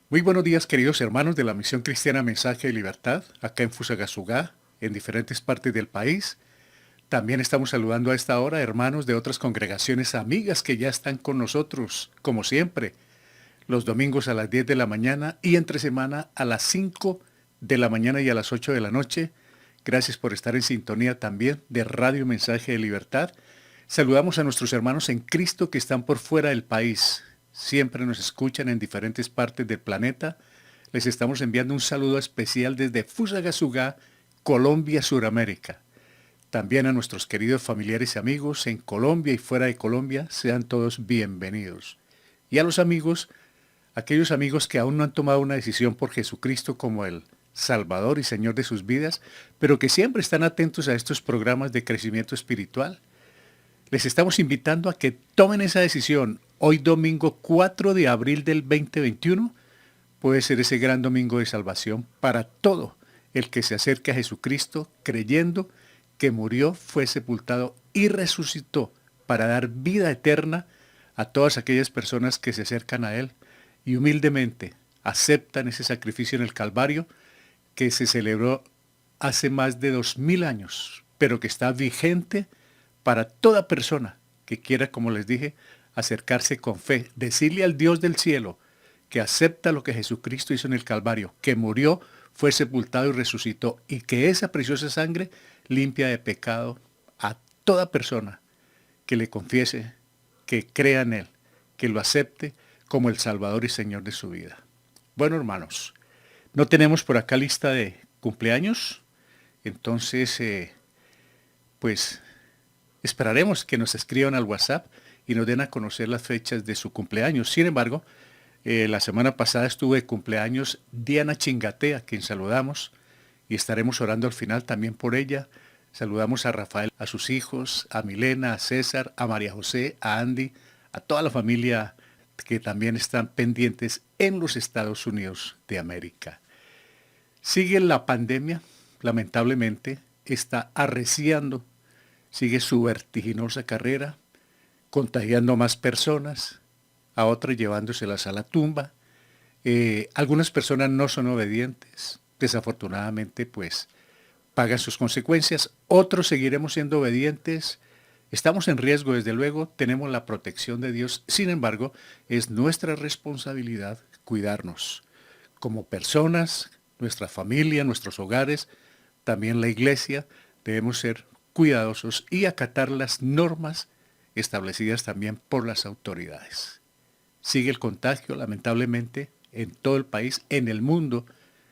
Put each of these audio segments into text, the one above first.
Muy buenos días, queridos hermanos de la Misión Cristiana Mensaje de Libertad, acá en Fusagasugá, en diferentes partes del país. También estamos saludando a esta hora hermanos de otras congregaciones amigas que ya están con nosotros, como siempre, los domingos a las 10 de la mañana y entre semana a las 5 de la mañana y a las 8 de la noche. Gracias por estar en sintonía también de Radio Mensaje de Libertad. Saludamos a nuestros hermanos en Cristo que están por fuera del país. Siempre nos escuchan en diferentes partes del planeta. Les estamos enviando un saludo especial desde Fusagasugá, Colombia, Suramérica. También a nuestros queridos familiares y amigos en Colombia y fuera de Colombia, sean todos bienvenidos. Y a los amigos, aquellos amigos que aún no han tomado una decisión por Jesucristo como el Salvador y Señor de sus vidas, pero que siempre están atentos a estos programas de crecimiento espiritual. Les estamos invitando a que tomen esa decisión. Hoy domingo 4 de abril del 2021 puede ser ese gran domingo de salvación para todo el que se acerque a Jesucristo creyendo que murió, fue sepultado y resucitó para dar vida eterna a todas aquellas personas que se acercan a Él y humildemente aceptan ese sacrificio en el Calvario que se celebró hace más de 2000 años, pero que está vigente para toda persona que quiera, como les dije, acercarse con fe, decirle al Dios del cielo que acepta lo que Jesucristo hizo en el Calvario, que murió, fue sepultado y resucitó, y que esa preciosa sangre limpia de pecado a toda persona que le confiese, que crea en Él, que lo acepte como el Salvador y Señor de su vida. Bueno, hermanos, no tenemos por acá lista de cumpleaños, entonces, pues esperaremos que nos escriban al WhatsApp y nos den a conocer las fechas de su cumpleaños. Sin embargo, la semana pasada estuvo de cumpleaños Diana Chingatea, a quien saludamos, y estaremos orando al final también por ella. Saludamos a Rafael, a sus hijos, a Milena, a César, a María José, a Andy, a toda la familia que también están pendientes en los Estados Unidos de América. Sigue la pandemia, lamentablemente, está arreciando, sigue su vertiginosa carrera, contagiando a más personas, a otras llevándoselas a la tumba. Algunas personas no son obedientes, desafortunadamente pues pagan sus consecuencias, otros seguiremos siendo obedientes, estamos en riesgo desde luego, tenemos la protección de Dios, sin embargo es nuestra responsabilidad cuidarnos como personas, nuestra familia, nuestros hogares, también la iglesia, debemos ser cuidadosos y acatar las normas establecidas también por las autoridades. Sigue el contagio, lamentablemente, en todo el país, en el mundo,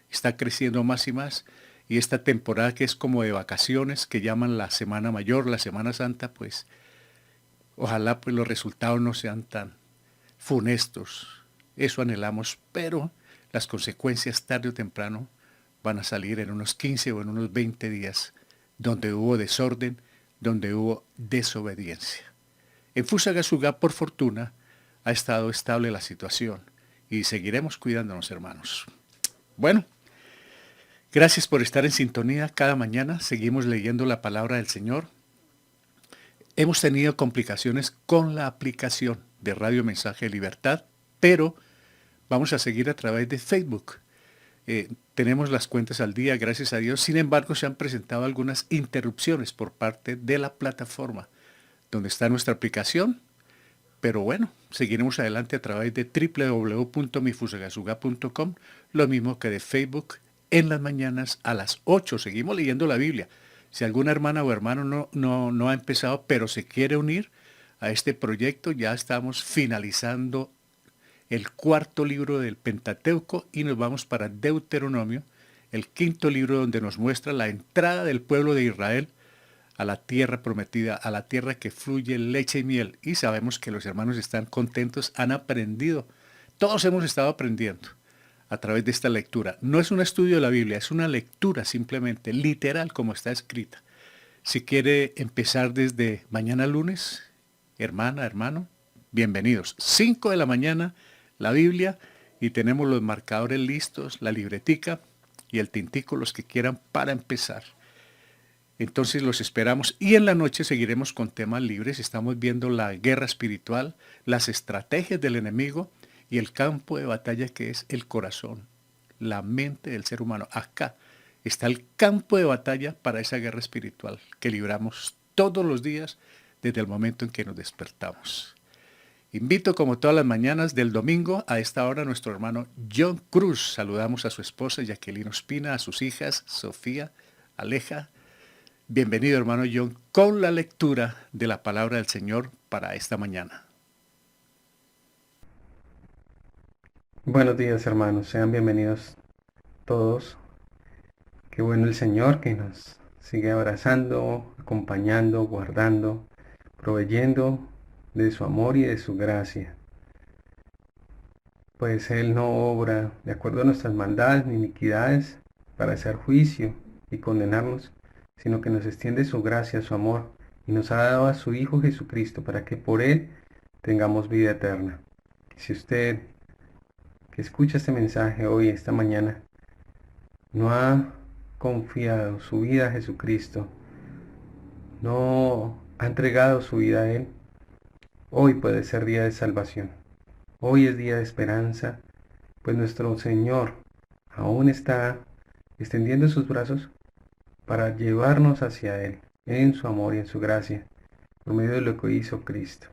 está creciendo más y más. Y esta temporada que es como de vacaciones, que llaman la Semana Mayor, la Semana Santa, pues ojalá pues los resultados no sean tan funestos. Eso anhelamos, pero las consecuencias tarde o temprano van a salir en unos 15 o en unos 20 días, donde hubo desorden, donde hubo desobediencia. En Fusagasugá, por fortuna, ha estado estable la situación y seguiremos cuidándonos, hermanos. Bueno, gracias por estar en sintonía cada mañana. Seguimos leyendo la palabra del Señor. Hemos tenido complicaciones con la aplicación de Radio Mensaje de Libertad, pero vamos a seguir a través de Facebook. Tenemos las cuentas al día, gracias a Dios. Sin embargo, se han presentado algunas interrupciones por parte de la plataforma donde está nuestra aplicación. Pero bueno, seguiremos adelante a través de www.mifusagasuga.com, lo mismo que de Facebook en las mañanas a las 8. Seguimos leyendo la Biblia. Si alguna hermana o hermano no ha empezado, pero se quiere unir a este proyecto, ya estamos finalizando el cuarto libro del Pentateuco y nos vamos para Deuteronomio, el quinto libro donde nos muestra la entrada del pueblo de Israel a la tierra prometida, a la tierra que fluye leche y miel. Y sabemos que los hermanos están contentos, han aprendido. Todos hemos estado aprendiendo a través de esta lectura. No es un estudio de la Biblia, es una lectura simplemente, literal como está escrita. Si quiere empezar desde mañana lunes, hermana, hermano, bienvenidos. 5 de la mañana, la Biblia, y tenemos los marcadores listos, la libretica y el tintico, los que quieran para empezar. Entonces los esperamos y en la noche seguiremos con temas libres. Estamos viendo la guerra espiritual, las estrategias del enemigo y el campo de batalla que es el corazón, la mente del ser humano. Acá está el campo de batalla para esa guerra espiritual que libramos todos los días desde el momento en que nos despertamos. Invito como todas las mañanas del domingo a esta hora a nuestro hermano John Cruz. Saludamos a su esposa Jacqueline Ospina, a sus hijas Sofía, Aleja. Bienvenido hermano John con la lectura de la palabra del Señor para esta mañana. Buenos días, hermanos. Sean bienvenidos todos. Qué bueno el Señor que nos sigue abrazando, acompañando, guardando, proveyendo de su amor y de su gracia. Pues Él no obra de acuerdo a nuestras maldades ni iniquidades para hacer juicio y condenarnos, sino que nos extiende su gracia, su amor, y nos ha dado a su Hijo Jesucristo para que por Él tengamos vida eterna. Si usted que escucha este mensaje hoy, esta mañana, no ha confiado su vida a Jesucristo, no ha entregado su vida a Él, hoy puede ser día de salvación. Hoy es día de esperanza, pues nuestro Señor aún está extendiendo sus brazos para llevarnos hacia Él, en su amor y en su gracia, por medio de lo que hizo Cristo.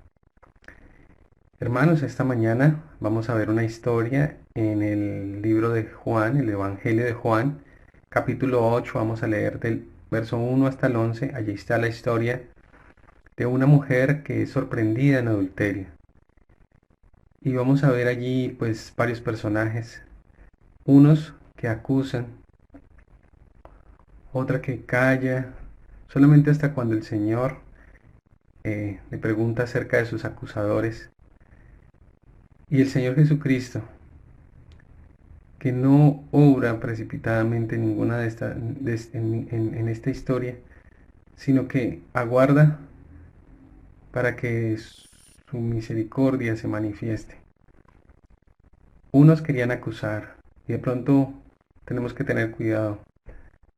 Hermanos, esta mañana vamos a ver una historia en el libro de Juan, el Evangelio de Juan, capítulo 8, vamos a leer del verso 1 hasta el 11. Allí está la historia de una mujer que es sorprendida en adulterio. Y vamos a ver allí pues varios personajes, unos que acusan, otra que calla, solamente hasta cuando el Señor le pregunta acerca de sus acusadores. Y el Señor Jesucristo, que no obra precipitadamente ninguna de estas en esta historia, sino que aguarda para que su misericordia se manifieste. Unos querían acusar y de pronto tenemos que tener cuidado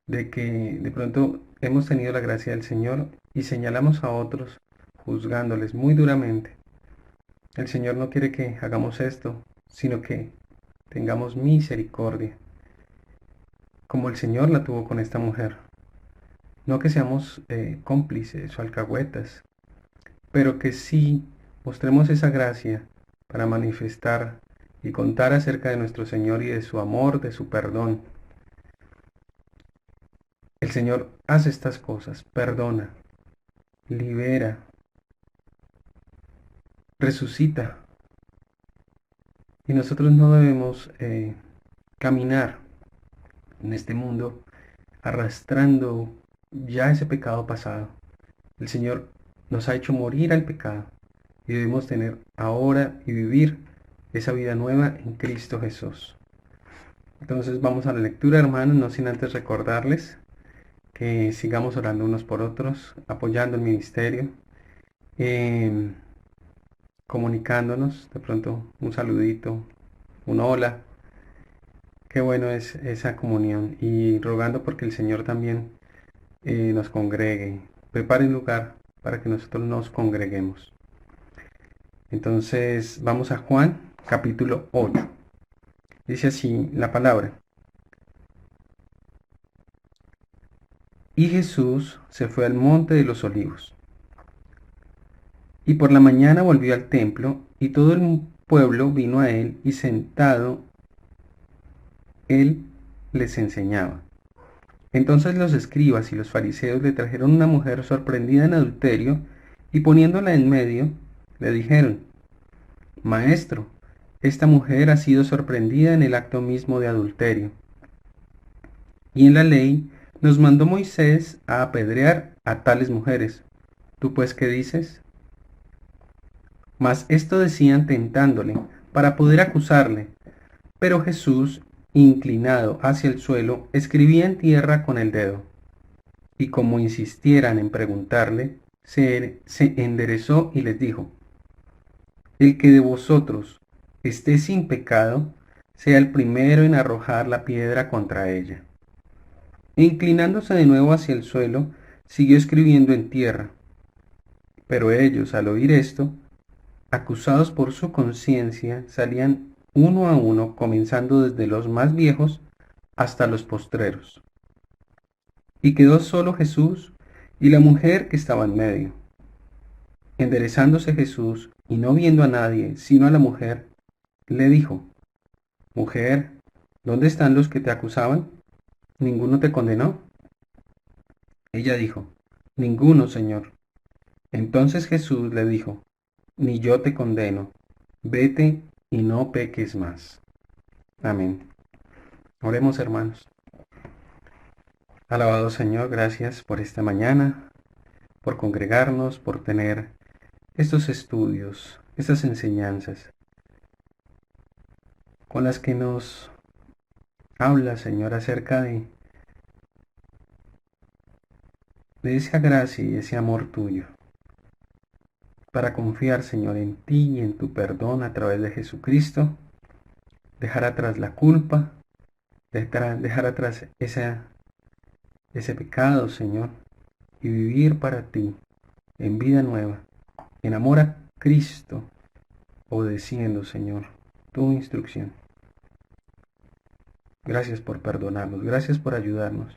de que de pronto hemos tenido la gracia del Señor y señalamos a otros juzgándoles muy duramente. El Señor no quiere que hagamos esto, sino que tengamos misericordia, como el Señor la tuvo con esta mujer. No que seamos cómplices o alcahuetas, pero que sí mostremos esa gracia para manifestar y contar acerca de nuestro Señor y de su amor, de su perdón. El Señor hace estas cosas, perdona, libera, resucita. Y nosotros no debemos caminar en este mundo arrastrando ya ese pecado pasado. El Señor nos ha hecho morir al pecado y debemos tener ahora y vivir esa vida nueva en Cristo Jesús. Entonces vamos a la lectura, hermanos, no sin antes recordarles que sigamos orando unos por otros, apoyando el ministerio, comunicándonos, de pronto un saludito, un hola. Qué bueno es esa comunión y rogando porque el Señor también nos congregue, prepare un lugar para que nosotros nos congreguemos. Entonces vamos a Juan capítulo 8. Dice así la palabra. Y Jesús se fue al monte de los olivos. Y por la mañana volvió al templo, y todo el pueblo vino a él, y sentado él les enseñaba. Entonces los escribas y los fariseos le trajeron una mujer sorprendida en adulterio, y poniéndola en medio, le dijeron: Maestro, esta mujer ha sido sorprendida en el acto mismo de adulterio. Y en la ley nos mandó Moisés a apedrear a tales mujeres. ¿Tú pues qué dices? Mas esto decían tentándole, para poder acusarle. Pero Jesús, inclinado hacia el suelo, escribía en tierra con el dedo. Y como insistieran en preguntarle, se enderezó y les dijo: El que de vosotros esté sin pecado, sea el primero en arrojar la piedra contra ella. E inclinándose de nuevo hacia el suelo, siguió escribiendo en tierra. Pero ellos, al oír esto, acusados por su conciencia, salían uno a uno, comenzando desde los más viejos hasta los postreros. Y quedó solo Jesús y la mujer que estaba en medio. Enderezándose Jesús y no viendo a nadie sino a la mujer, le dijo: Mujer, ¿dónde están los que te acusaban? ¿Ninguno te condenó? Ella dijo: Ninguno, Señor. Entonces Jesús le dijo: Ni yo te condeno. Vete y no peques más. Amén. Oremos, hermanos. Alabado Señor, gracias por esta mañana, por congregarnos, por tener estos estudios, estas enseñanzas con las que nos habla, Señor, acerca de esa gracia y ese amor tuyo, para confiar, Señor, en ti y en tu perdón a través de Jesucristo, dejar atrás la culpa, dejar atrás ese pecado, Señor, y vivir para ti en vida nueva, en amor a Cristo, obedeciendo, Señor, tu instrucción. Gracias por perdonarnos, gracias por ayudarnos,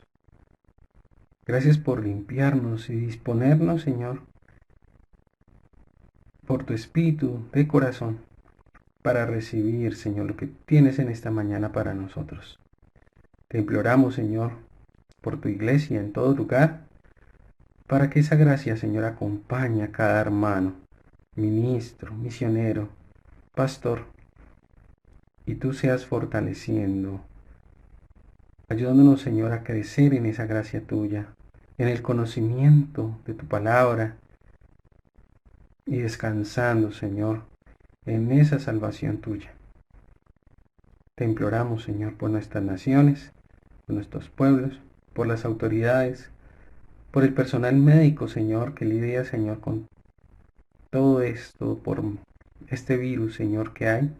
gracias por limpiarnos y disponernos, Señor, por tu espíritu de corazón, para recibir, Señor, lo que tienes en esta mañana para nosotros. Te imploramos, Señor, por tu iglesia en todo lugar, para que esa gracia, Señor, acompañe a cada hermano, ministro, misionero, pastor, y tú seas fortaleciendo, ayudándonos, Señor, a crecer en esa gracia tuya, en el conocimiento de tu palabra, y descansando, Señor, en esa salvación tuya. Te imploramos, Señor, por nuestras naciones, por nuestros pueblos, por las autoridades, por el personal médico, Señor, que lidia, Señor, con todo esto, por este virus, Señor, que hay,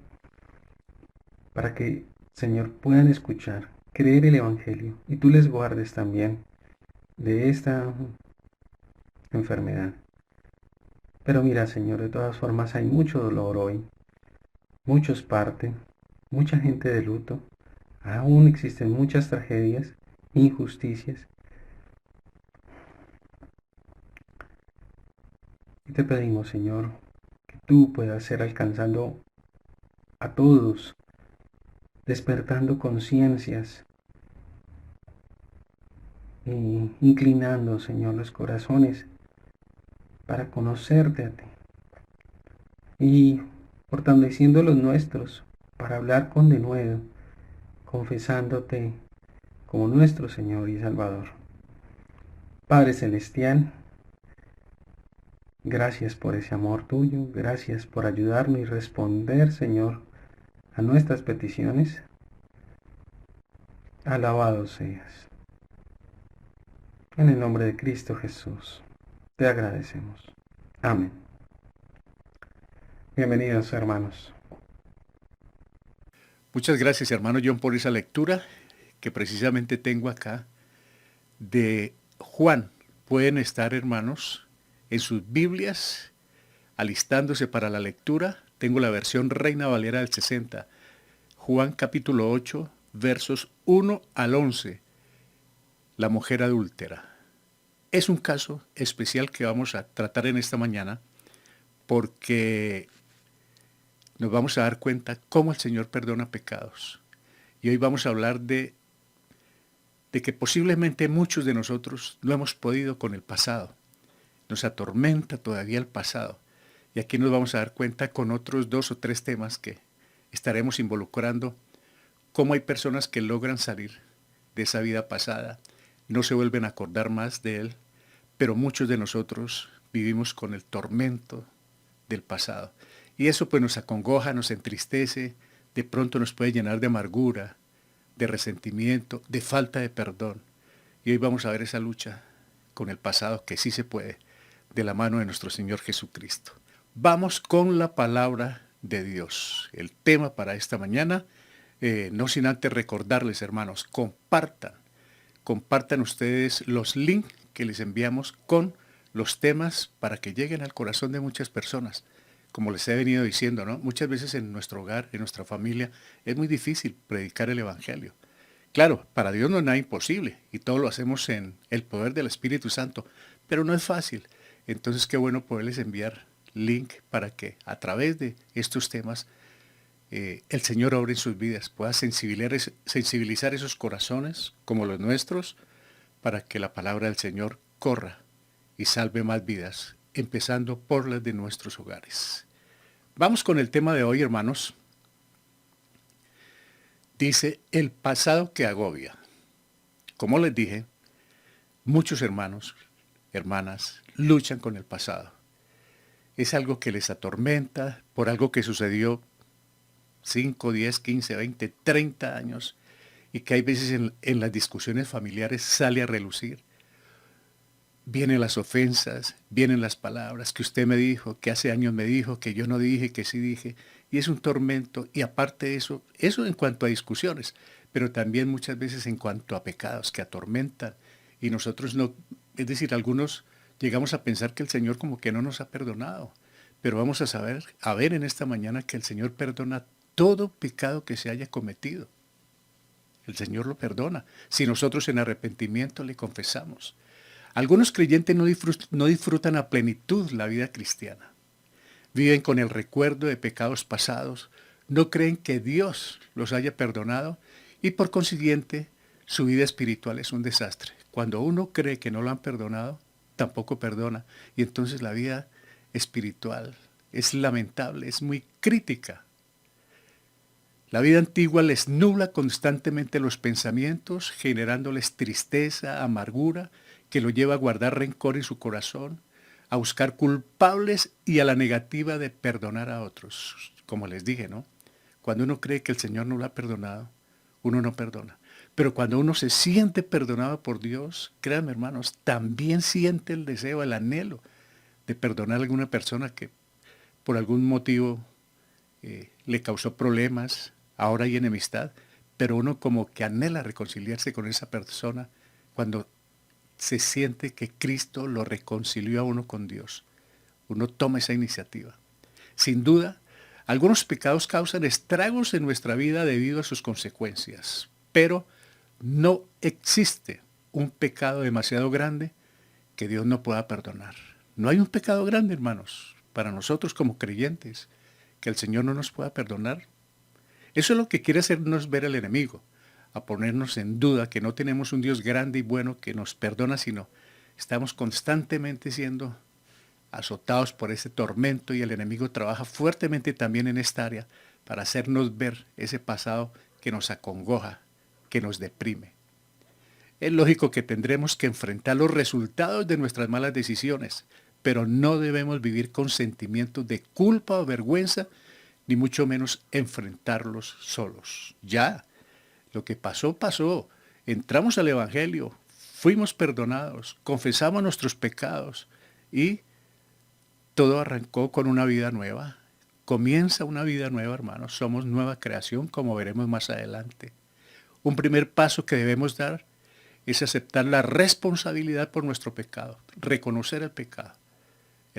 para que, Señor, puedan escuchar, creer el Evangelio, y tú les guardes también de esta enfermedad. Pero mira, Señor, de todas formas hay mucho dolor hoy, muchos parten, mucha gente de luto, aún existen muchas tragedias, injusticias, y te pedimos, Señor, que tú puedas ser alcanzando a todos, despertando conciencias y inclinando, Señor, los corazones para conocerte a ti y fortaleciendo los nuestros para hablar con denuedo, confesándote como nuestro Señor y Salvador. Padre Celestial, gracias por ese amor tuyo, gracias por ayudarme y responder, Señor, a nuestras peticiones. Alabado seas. En el nombre de Cristo Jesús, te agradecemos. Amén. Bienvenidos, hermanos. Muchas gracias, hermano John, por esa lectura que precisamente tengo acá de Juan. Pueden estar, hermanos, en sus Biblias, alistándose para la lectura. Tengo la versión Reina Valera del 60. Juan capítulo 8, versos 1 al 11. La mujer adúltera. Es un caso especial que vamos a tratar en esta mañana porque nos vamos a dar cuenta cómo el Señor perdona pecados. Y hoy vamos a hablar de que posiblemente muchos de nosotros no hemos podido con el pasado. Nos atormenta todavía el pasado. Y aquí nos vamos a dar cuenta con otros 2 o 3 temas que estaremos involucrando, cómo hay personas que logran salir de esa vida pasada, no se vuelven a acordar más de él, pero muchos de nosotros vivimos con el tormento del pasado. Y eso pues nos acongoja, nos entristece, de pronto nos puede llenar de amargura, de resentimiento, de falta de perdón. Y hoy vamos a ver esa lucha con el pasado que sí se puede, de la mano de nuestro Señor Jesucristo. Vamos con la palabra de Dios. El tema para esta mañana, no sin antes recordarles, hermanos, compartan ustedes los links que les enviamos con los temas para que lleguen al corazón de muchas personas. como les he venido diciendo, ¿no? Muchas veces en nuestro hogar, en nuestra familia, es muy difícil predicar el Evangelio. Claro, para Dios no es nada imposible y todo lo hacemos en el poder del Espíritu Santo, pero no es fácil. Entonces, qué bueno poderles enviar link para que a través de estos temas el Señor obre en sus vidas, pueda sensibilizar esos corazones como los nuestros para que la palabra del Señor corra y salve más vidas, empezando por las de nuestros hogares. Vamos con el tema de hoy, hermanos. Dice, el pasado que agobia. Como les dije, muchos hermanos, hermanas, luchan con el pasado. Es algo que les atormenta por algo que sucedió 5, 10, 15, 20, 30 años y que hay veces en las discusiones familiares sale a relucir. Vienen las ofensas, vienen las palabras que usted me dijo, que hace años me dijo, que yo no dije, que sí dije, y es un tormento. Y aparte de eso, eso en cuanto a discusiones, pero también muchas veces en cuanto a pecados que atormentan. Y nosotros no, es decir, algunos llegamos a pensar que el Señor como que no nos ha perdonado. Pero vamos a ver en esta mañana que el Señor perdona todo pecado que se haya cometido. El Señor lo perdona, si nosotros en arrepentimiento le confesamos. Algunos creyentes no disfrutan a plenitud la vida cristiana. Viven con el recuerdo de pecados pasados, no creen que Dios los haya perdonado y por consiguiente su vida espiritual es un desastre. Cuando uno cree que no lo han perdonado, tampoco perdona y entonces la vida espiritual es lamentable, es muy crítica. La vida antigua les nubla constantemente los pensamientos, generándoles tristeza, amargura, que lo lleva a guardar rencor en su corazón, a buscar culpables y a la negativa de perdonar a otros. Como les dije, ¿no? Cuando uno cree que el Señor no lo ha perdonado, uno no perdona. Pero cuando uno se siente perdonado por Dios, créanme hermanos, también siente el deseo, el anhelo de perdonar a alguna persona que por algún motivo le causó problemas, ahora hay enemistad, pero uno como que anhela reconciliarse con esa persona cuando se siente que Cristo lo reconcilió a uno con Dios. Uno toma esa iniciativa. Sin duda, algunos pecados causan estragos en nuestra vida debido a sus consecuencias, pero no existe un pecado demasiado grande que Dios no pueda perdonar. No hay un pecado grande, hermanos, para nosotros como creyentes, que el Señor no nos pueda perdonar. Eso es lo que quiere hacernos ver el enemigo, a ponernos en duda que no tenemos un Dios grande y bueno que nos perdona, sino estamos constantemente siendo azotados por ese tormento y el enemigo trabaja fuertemente también en esta área para hacernos ver ese pasado que nos acongoja, que nos deprime. Es lógico que tendremos que enfrentar los resultados de nuestras malas decisiones, pero no debemos vivir con sentimientos de culpa o vergüenza, ni mucho menos enfrentarlos solos. Ya, lo que pasó, pasó. Entramos al Evangelio, fuimos perdonados, confesamos nuestros pecados y todo arrancó con una vida nueva. Comienza una vida nueva, hermanos. Somos nueva creación, como veremos más adelante. Un primer paso que debemos dar es aceptar la responsabilidad por nuestro pecado, reconocer el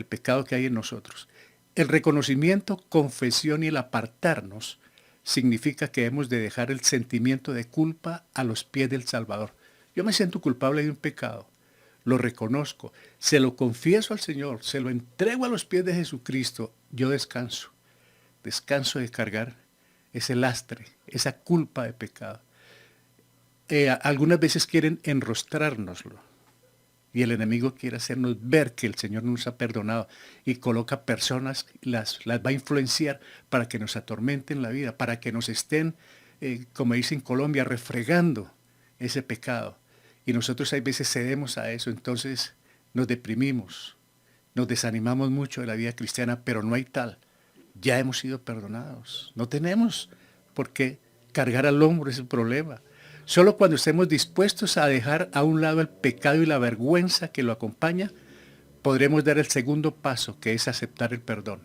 pecado que hay en nosotros. El reconocimiento, confesión y el apartarnos significa que hemos de dejar el sentimiento de culpa a los pies del Salvador. Yo me siento culpable de un pecado, lo reconozco, se lo confieso al Señor, se lo entrego a los pies de Jesucristo, yo descanso de cargar ese lastre, esa culpa de pecado. Algunas veces quieren enrostrárnoslo y el enemigo quiere hacernos ver que el Señor nos ha perdonado y coloca personas, las va a influenciar para que nos atormenten la vida, para que nos estén, como dice en Colombia, refregando ese pecado. Y nosotros hay veces cedemos a eso, entonces nos deprimimos, nos desanimamos mucho de la vida cristiana, pero no hay tal. Ya hemos sido perdonados. No tenemos por qué cargar al hombro ese problema. Solo cuando estemos dispuestos a dejar a un lado el pecado y la vergüenza que lo acompaña, podremos dar el segundo paso, que es aceptar el perdón.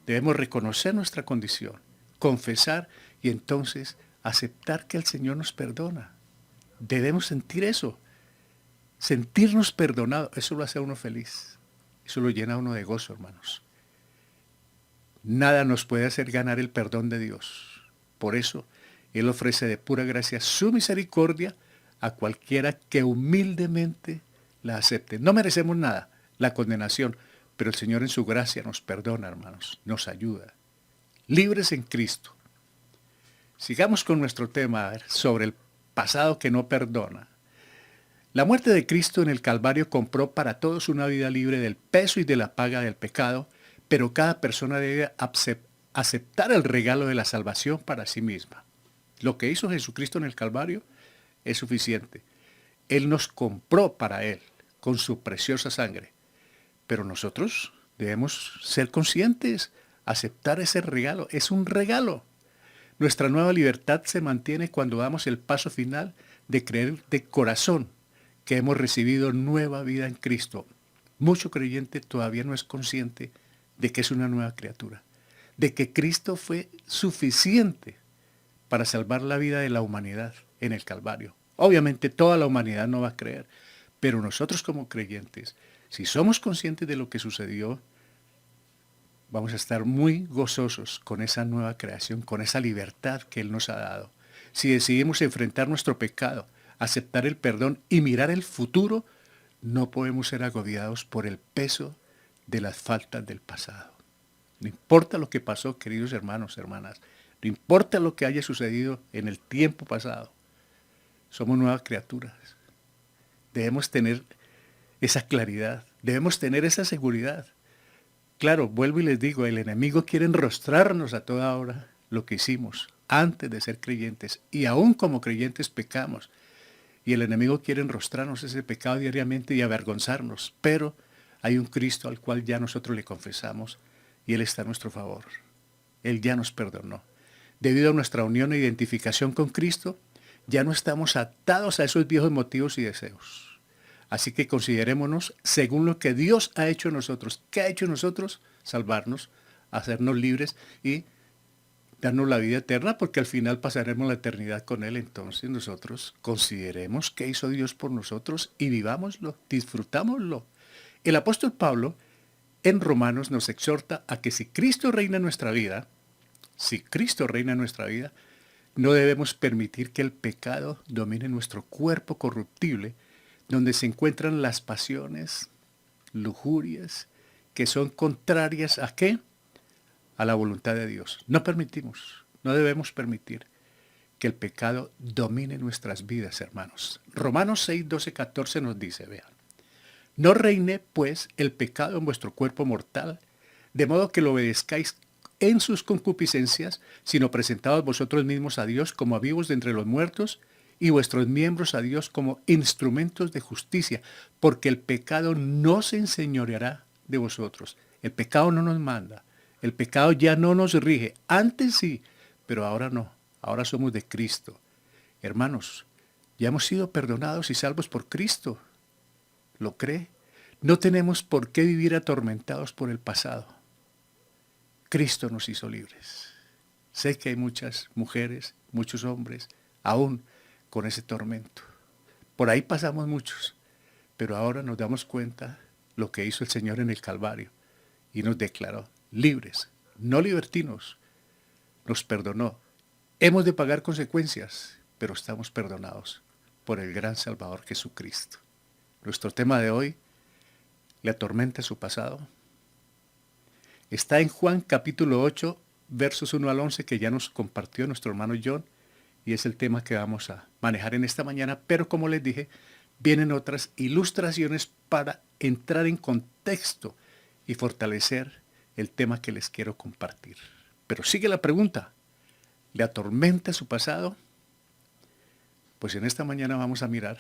Debemos reconocer nuestra condición, confesar y entonces aceptar que el Señor nos perdona. Debemos sentir eso, sentirnos perdonados. Eso lo hace a uno feliz, eso lo llena a uno de gozo, hermanos. Nada nos puede hacer ganar el perdón de Dios. Por eso, Él ofrece de pura gracia su misericordia a cualquiera que humildemente la acepte. No merecemos nada, la condenación, pero el Señor en su gracia nos perdona, hermanos, nos ayuda. Libres en Cristo. Sigamos con nuestro tema sobre el pasado que no perdona. La muerte de Cristo en el Calvario compró para todos una vida libre del peso y de la paga del pecado, pero cada persona debe aceptar el regalo de la salvación para sí misma. Lo que hizo Jesucristo en el Calvario es suficiente. Él nos compró para Él con su preciosa sangre. Pero nosotros debemos ser conscientes, aceptar ese regalo. Es un regalo. Nuestra nueva libertad se mantiene cuando damos el paso final de creer de corazón que hemos recibido nueva vida en Cristo. Mucho creyente todavía no es consciente de que es una nueva criatura, de que Cristo fue suficiente para salvar la vida de la humanidad en el Calvario. Obviamente toda la humanidad no va a creer, pero nosotros como creyentes, si somos conscientes de lo que sucedió, vamos a estar muy gozosos con esa nueva creación, con esa libertad que Él nos ha dado. Si decidimos enfrentar nuestro pecado, aceptar el perdón y mirar el futuro, no podemos ser agobiados por el peso de las faltas del pasado. No importa lo que pasó, queridos hermanos, hermanas, no importa lo que haya sucedido en el tiempo pasado, somos nuevas criaturas. Debemos tener esa claridad, debemos tener esa seguridad. Claro, vuelvo y les digo, el enemigo quiere enrostrarnos a toda hora lo que hicimos antes de ser creyentes, y aún como creyentes pecamos. Y el enemigo quiere enrostrarnos ese pecado diariamente y avergonzarnos, pero hay un Cristo al cual ya nosotros le confesamos y Él está a nuestro favor. Él ya nos perdonó. Debido a nuestra unión e identificación con Cristo, ya no estamos atados a esos viejos motivos y deseos. Así que considerémonos según lo que Dios ha hecho en nosotros. ¿Qué ha hecho en nosotros? Salvarnos, hacernos libres y darnos la vida eterna, porque al final pasaremos la eternidad con Él. Entonces nosotros consideremos qué hizo Dios por nosotros y vivámoslo, disfrutámoslo. El apóstol Pablo en Romanos nos exhorta a que si Cristo reina en nuestra vida, no debemos permitir que el pecado domine nuestro cuerpo corruptible, donde se encuentran las pasiones, lujurias, que son contrarias ¿a qué? A la voluntad de Dios. No debemos permitir que el pecado domine nuestras vidas, hermanos. Romanos 6, 12, 14 nos dice, vean, no reine pues el pecado en vuestro cuerpo mortal, de modo que lo obedezcáis en sus concupiscencias, sino presentaos vosotros mismos a Dios como a vivos de entre los muertos, y vuestros miembros a Dios como instrumentos de justicia, porque el pecado no se enseñoreará de vosotros. El pecado no nos manda. El pecado ya no nos rige. Antes sí, pero ahora no. Ahora somos de Cristo. Hermanos, ya hemos sido perdonados y salvos por Cristo. ¿Lo cree? No tenemos por qué vivir atormentados por el pasado. Cristo nos hizo libres. Sé que hay muchas mujeres, muchos hombres, aún con ese tormento. Por ahí pasamos muchos, pero ahora nos damos cuenta lo que hizo el Señor en el Calvario y nos declaró libres, no libertinos. Nos perdonó. Hemos de pagar consecuencias, pero estamos perdonados por el gran Salvador Jesucristo. Nuestro tema de hoy, ¿le atormenta su pasado? Está en Juan capítulo 8, versos 1 al 11, que ya nos compartió nuestro hermano John, y es el tema que vamos a manejar en esta mañana, pero como les dije, vienen otras ilustraciones para entrar en contexto y fortalecer el tema que les quiero compartir. Pero sigue la pregunta, ¿le atormenta su pasado? Pues en esta mañana vamos a mirar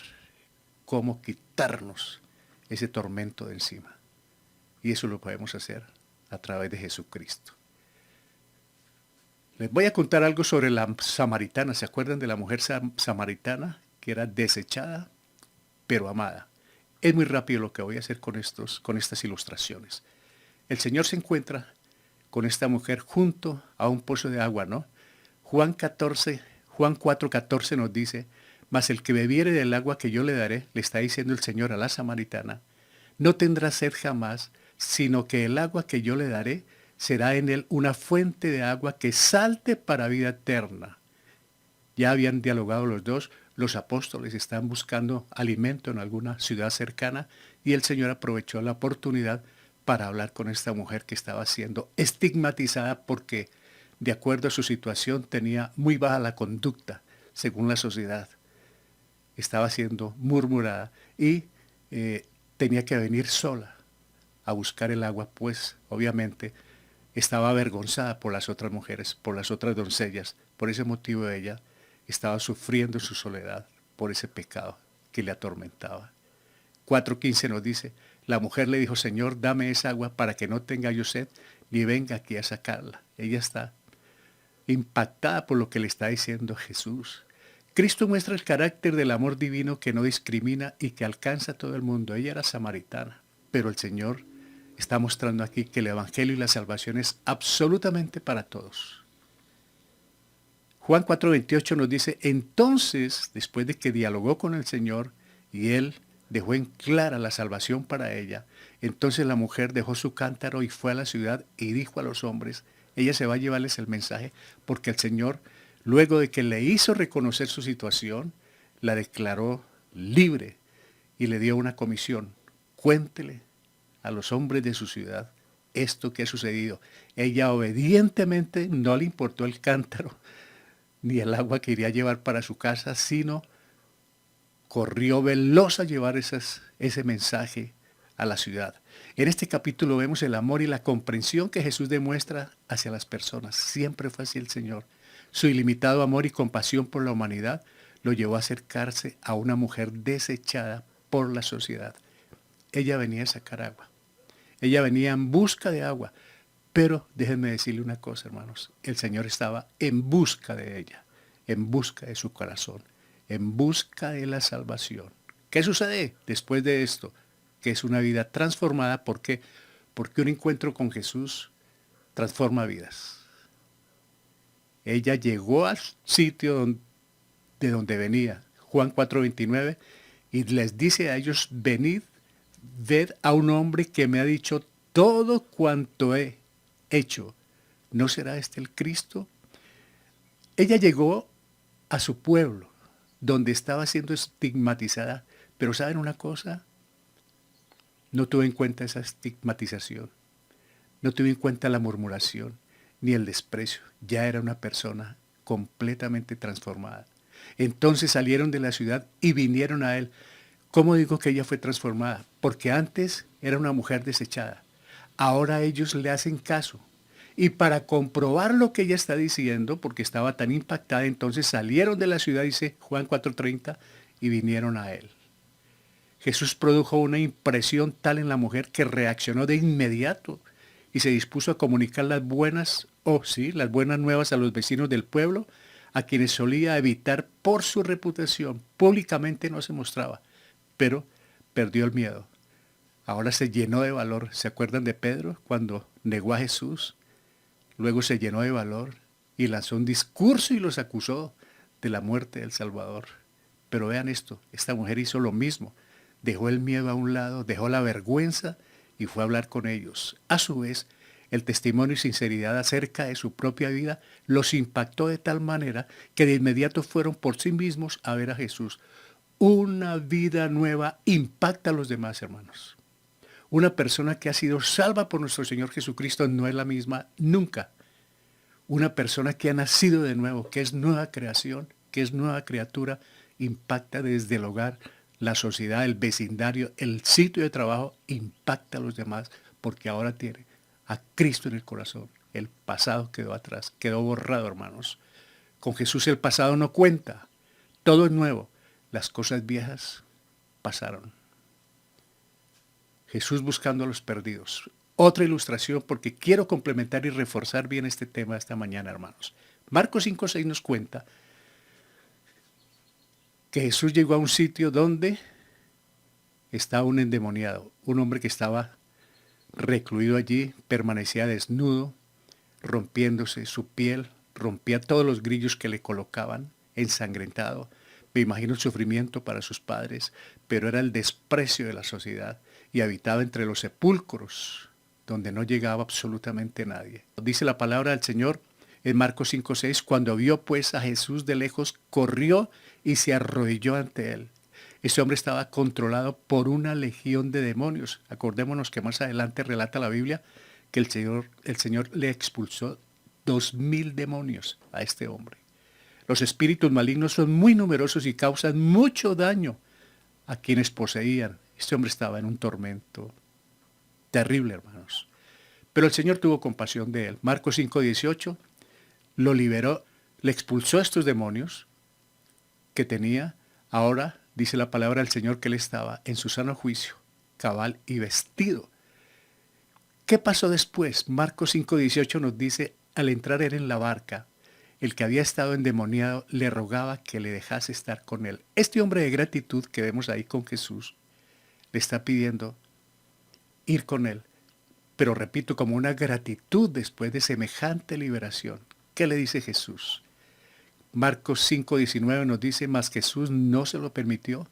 cómo quitarnos ese tormento de encima. Y eso lo podemos hacer a través de Jesucristo. Les voy a contar algo sobre la samaritana. ¿Se acuerdan de la mujer samaritana que era desechada, pero amada? Es muy rápido lo que voy a hacer con estas ilustraciones. El Señor se encuentra con esta mujer junto a un pozo de agua, ¿no? Juan 4:14 nos dice, mas el que bebiere del agua que yo le daré, le está diciendo el Señor a la samaritana, no tendrá sed jamás, sino que el agua que yo le daré será en él una fuente de agua que salte para vida eterna. Ya habían dialogado los dos, los apóstoles estaban buscando alimento en alguna ciudad cercana y el Señor aprovechó la oportunidad para hablar con esta mujer que estaba siendo estigmatizada porque, de acuerdo a su situación, tenía muy baja la conducta, según la sociedad. Estaba siendo murmurada y tenía que venir sola a buscar el agua, pues obviamente estaba avergonzada por las otras mujeres, por las otras doncellas. Por ese motivo ella estaba sufriendo su soledad por ese pecado que le atormentaba. 4:15 nos dice, la mujer le dijo, Señor, dame esa agua para que no tenga yo sed, ni venga aquí a sacarla. Ella está impactada por lo que le está diciendo Jesús. Cristo muestra el carácter del amor divino que no discrimina y que alcanza a todo el mundo. Ella era samaritana, pero el Señor está mostrando aquí que el Evangelio y la salvación es absolutamente para todos. Juan 4:28 nos dice, entonces, después de que dialogó con el Señor y él dejó en clara la salvación para ella, entonces la mujer dejó su cántaro y fue a la ciudad y dijo a los hombres, ella se va a llevarles el mensaje porque el Señor, luego de que le hizo reconocer su situación, la declaró libre y le dio una comisión. Cuéntele a los hombres de su ciudad esto que ha sucedido. Ella obedientemente no le importó el cántaro ni el agua que iría a llevar para su casa, sino corrió veloz a llevar ese mensaje a la ciudad. En este capítulo vemos el amor y la comprensión que Jesús demuestra hacia las personas. Siempre fue así el Señor. Su ilimitado amor y compasión por la humanidad lo llevó a acercarse a una mujer desechada por la sociedad. Ella venía a sacar agua. Ella venía en busca de agua. Pero déjenme decirle una cosa, hermanos. El Señor estaba en busca de ella, en busca de su corazón, en busca de la salvación. ¿Qué sucede después de esto? Que es una vida transformada. ¿Por qué? Porque un encuentro con Jesús transforma vidas. Ella llegó al sitio de donde venía, Juan 4:29, y les dice a ellos, venid, ved a un hombre que me ha dicho todo cuanto he hecho. ¿No será este el Cristo? Ella llegó a su pueblo, donde estaba siendo estigmatizada, pero ¿saben una cosa? No tuvo en cuenta esa estigmatización, no tuvo en cuenta la murmuración, ni el desprecio. Ya era una persona completamente transformada. Entonces salieron de la ciudad y vinieron a él. ¿Cómo digo que ella fue transformada? Porque antes era una mujer desechada. Ahora ellos le hacen caso. Y para comprobar lo que ella está diciendo, porque estaba tan impactada, entonces salieron de la ciudad, dice Juan 4:30, y vinieron a él. Jesús produjo una impresión tal en la mujer que reaccionó de inmediato y se dispuso a comunicar las buenas, las buenas nuevas a los vecinos del pueblo, a quienes solía evitar por su reputación. Públicamente no se mostraba, pero perdió el miedo. Ahora se llenó de valor. ¿Se acuerdan de Pedro cuando negó a Jesús? Luego se llenó de valor y lanzó un discurso y los acusó de la muerte del Salvador. Pero vean esto, esta mujer hizo lo mismo. Dejó el miedo a un lado, dejó la vergüenza y fue a hablar con ellos. A su vez, el testimonio y sinceridad acerca de su propia vida los impactó de tal manera que de inmediato fueron por sí mismos a ver a Jesús. Una vida nueva impacta a los demás, hermanos. Una persona que ha sido salva por nuestro Señor Jesucristo no es la misma nunca. Una persona que ha nacido de nuevo, que es nueva creación, que es nueva criatura, impacta desde el hogar, la sociedad, el vecindario, el sitio de trabajo, impacta a los demás porque ahora tiene a Cristo en el corazón. El pasado quedó atrás, quedó borrado, hermanos. Con Jesús el pasado no cuenta, todo es nuevo. Las cosas viejas pasaron. Jesús buscando a los perdidos. Otra ilustración porque quiero complementar y reforzar bien este tema esta mañana, hermanos. Marcos 5:6 nos cuenta que Jesús llegó a un sitio donde estaba un endemoniado, un hombre que estaba recluido allí, permanecía desnudo, rompiéndose su piel, rompía todos los grillos que le colocaban, ensangrentado. Me imagino el sufrimiento para sus padres, pero era el desprecio de la sociedad y habitaba entre los sepulcros, donde no llegaba absolutamente nadie. Dice la palabra del Señor en Marcos 5:6, cuando vio pues a Jesús de lejos, corrió y se arrodilló ante él. Ese hombre estaba controlado por una legión de demonios. Acordémonos que más adelante relata la Biblia que el Señor le expulsó 2000 demonios a este hombre. Los espíritus malignos son muy numerosos y causan mucho daño a quienes poseían. Este hombre estaba en un tormento terrible, hermanos. Pero el Señor tuvo compasión de él. Marcos 5:18 lo liberó, le expulsó a estos demonios que tenía. Ahora dice la palabra del Señor que él estaba en su sano juicio, cabal y vestido. ¿Qué pasó después? Marcos 5:18 nos dice, al entrar él en la barca, el que había estado endemoniado le rogaba que le dejase estar con él. Este hombre de gratitud que vemos ahí con Jesús, le está pidiendo ir con él. Pero repito, como una gratitud después de semejante liberación. ¿Qué le dice Jesús? Marcos 5:19 nos dice, mas Jesús no se lo permitió,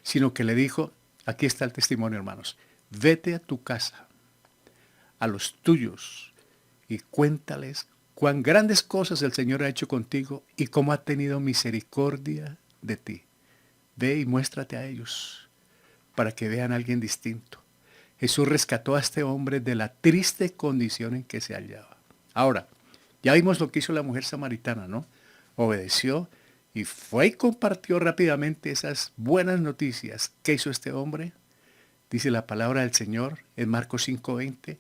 sino que le dijo, aquí está el testimonio, hermanos, vete a tu casa, a los tuyos, y cuéntales cuán grandes cosas el Señor ha hecho contigo y cómo ha tenido misericordia de ti. Ve y muéstrate a ellos, para que vean a alguien distinto. Jesús rescató a este hombre de la triste condición en que se hallaba. Ahora, ya vimos lo que hizo la mujer samaritana, ¿no? Obedeció y fue y compartió rápidamente esas buenas noticias. ¿Qué hizo este hombre? Dice la palabra del Señor en Marcos 5:20.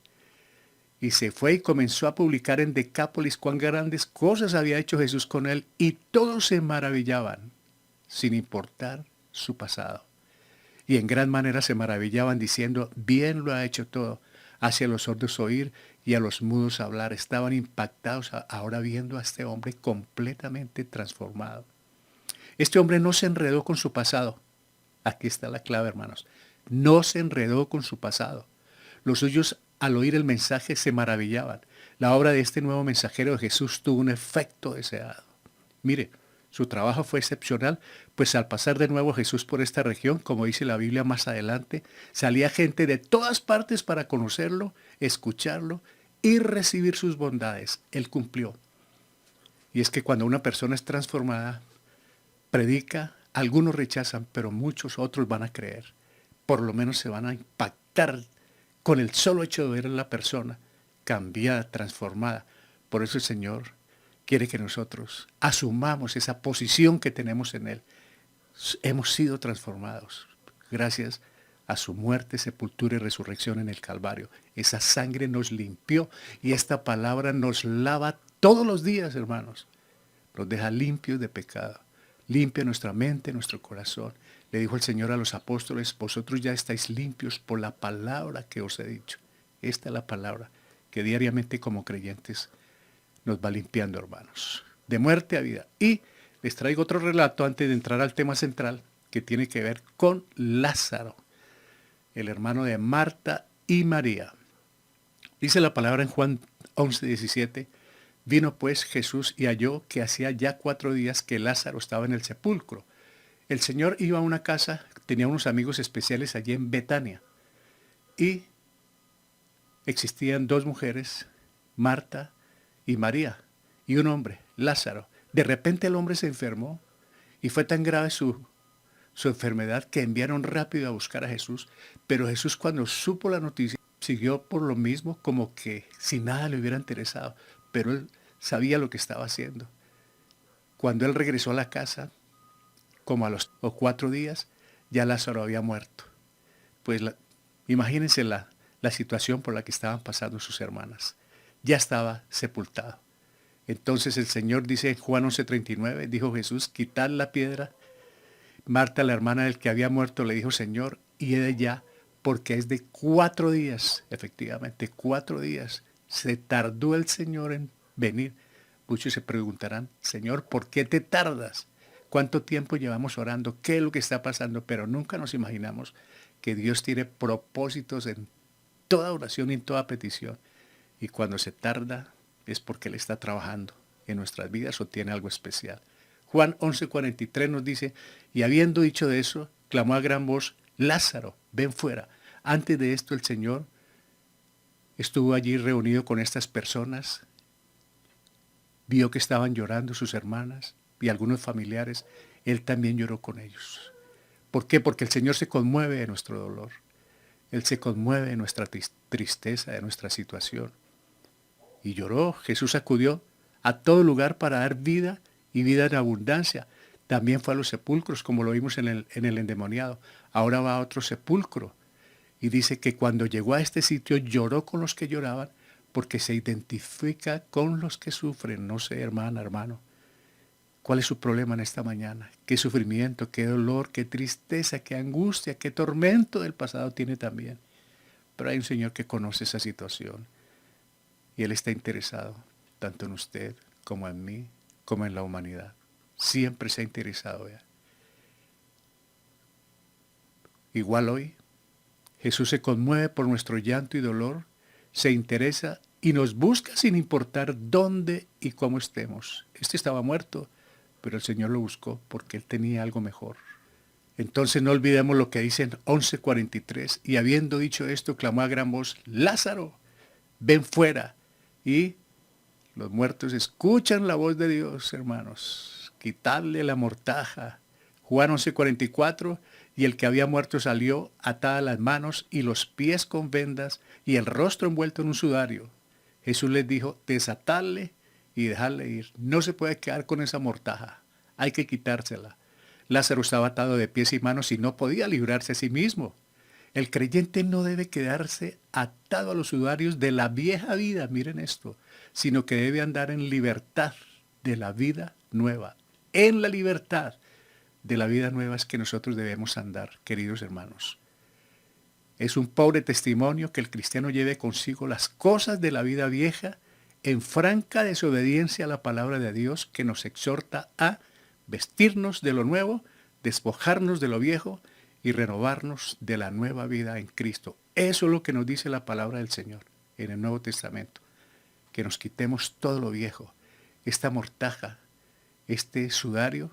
Y se fue y comenzó a publicar en Decápolis cuán grandes cosas había hecho Jesús con él, y todos se maravillaban, sin importar su pasado. Y en gran manera se maravillaban diciendo, bien lo ha hecho todo. Hace a los sordos oír y a los mudos hablar. Estaban impactados ahora viendo a este hombre completamente transformado. Este hombre no se enredó con su pasado. Aquí está la clave, hermanos. No se enredó con su pasado. Los suyos, al oír el mensaje, se maravillaban. La obra de este nuevo mensajero de Jesús tuvo un efecto deseado. Mire, su trabajo fue excepcional, pues al pasar de nuevo Jesús por esta región, como dice la Biblia más adelante, salía gente de todas partes para conocerlo, escucharlo y recibir sus bondades. Él cumplió. Y es que cuando una persona es transformada, predica, algunos rechazan, pero muchos otros van a creer. Por lo menos se van a impactar con el solo hecho de ver a la persona cambiada, transformada. Por eso el Señor quiere que nosotros asumamos esa posición que tenemos en Él. Hemos sido transformados gracias a su muerte, sepultura y resurrección en el Calvario. Esa sangre nos limpió y esta palabra nos lava todos los días, hermanos. Nos deja limpios de pecado. Limpia nuestra mente, nuestro corazón. Le dijo el Señor a los apóstoles, vosotros ya estáis limpios por la palabra que os he dicho. Esta es la palabra que diariamente como creyentes nos va limpiando, hermanos, de muerte a vida. Y les traigo otro relato antes de entrar al tema central que tiene que ver con Lázaro, el hermano de Marta y María. Dice la palabra en Juan 11:17, vino pues Jesús y halló que hacía ya 4 días que Lázaro estaba en el sepulcro. El Señor iba a una casa, tenía unos amigos especiales allí en Betania, y existían 2 mujeres, Marta y María, y un hombre, Lázaro. De repente el hombre se enfermó y fue tan grave su enfermedad que enviaron rápido a buscar a Jesús, pero Jesús cuando supo la noticia siguió por lo mismo como que si nada le hubiera interesado, pero él sabía lo que estaba haciendo. Cuando él regresó a la casa, como a los 4 días, ya Lázaro había muerto. Pues imagínense la situación por la que estaban pasando sus hermanas. Ya estaba sepultado. Entonces el Señor dice en Juan 11:39, dijo Jesús, quitad la piedra. Marta, la hermana del que había muerto, le dijo, Señor, y he de ya, porque es de 4 días, efectivamente, 4 días. Se tardó el Señor en venir. Muchos se preguntarán, Señor, ¿por qué te tardas? ¿Cuánto tiempo llevamos orando? ¿Qué es lo que está pasando? Pero nunca nos imaginamos que Dios tiene propósitos en toda oración y en toda petición. Y cuando se tarda es porque Él está trabajando en nuestras vidas o tiene algo especial. Juan 11:43 nos dice, y habiendo dicho de eso, clamó a gran voz, Lázaro, ven fuera. Antes de esto el Señor estuvo allí reunido con estas personas, vio que estaban llorando sus hermanas y algunos familiares, él también lloró con ellos. ¿Por qué? Porque el Señor se conmueve de nuestro dolor. Él se conmueve de nuestra tristeza, de nuestra situación. Y lloró, Jesús acudió a todo lugar para dar vida y vida en abundancia. También fue a los sepulcros, como lo vimos en el endemoniado. Ahora va a otro sepulcro. Y dice que cuando llegó a este sitio lloró con los que lloraban porque se identifica con los que sufren. No sé, hermana, hermano, ¿cuál es su problema en esta mañana? ¿Qué sufrimiento, qué dolor, qué tristeza, qué angustia, qué tormento del pasado tiene también? Pero hay un Señor que conoce esa situación y Él está interesado tanto en usted como en mí, como en la humanidad. Siempre se ha interesado ya. Igual hoy, Jesús se conmueve por nuestro llanto y dolor, se interesa y nos busca sin importar dónde y cómo estemos. Este estaba muerto, pero el Señor lo buscó porque Él tenía algo mejor. Entonces no olvidemos lo que dice en 11:43, y habiendo dicho esto, clamó a gran voz, Lázaro, ven fuera. Y los muertos escuchan la voz de Dios, hermanos. Quitarle la mortaja. Juan 11:44, y el que había muerto salió atada las manos y los pies con vendas y el rostro envuelto en un sudario. Jesús les dijo, desatadle y dejarle ir. No se puede quedar con esa mortaja. Hay que quitársela. Lázaro estaba atado de pies y manos y no podía librarse a sí mismo. El creyente no debe quedarse atado a los sudarios de la vieja vida, miren esto, sino que debe andar en libertad de la vida nueva. En la libertad de la vida nueva es que nosotros debemos andar, queridos hermanos. Es un pobre testimonio que el cristiano lleve consigo las cosas de la vida vieja en franca desobediencia a la palabra de Dios, que nos exhorta a vestirnos de lo nuevo, despojarnos de lo viejo y renovarnos de la nueva vida en Cristo. Eso es lo que nos dice la palabra del Señor en el Nuevo Testamento, que nos quitemos todo lo viejo. Esta mortaja, este sudario,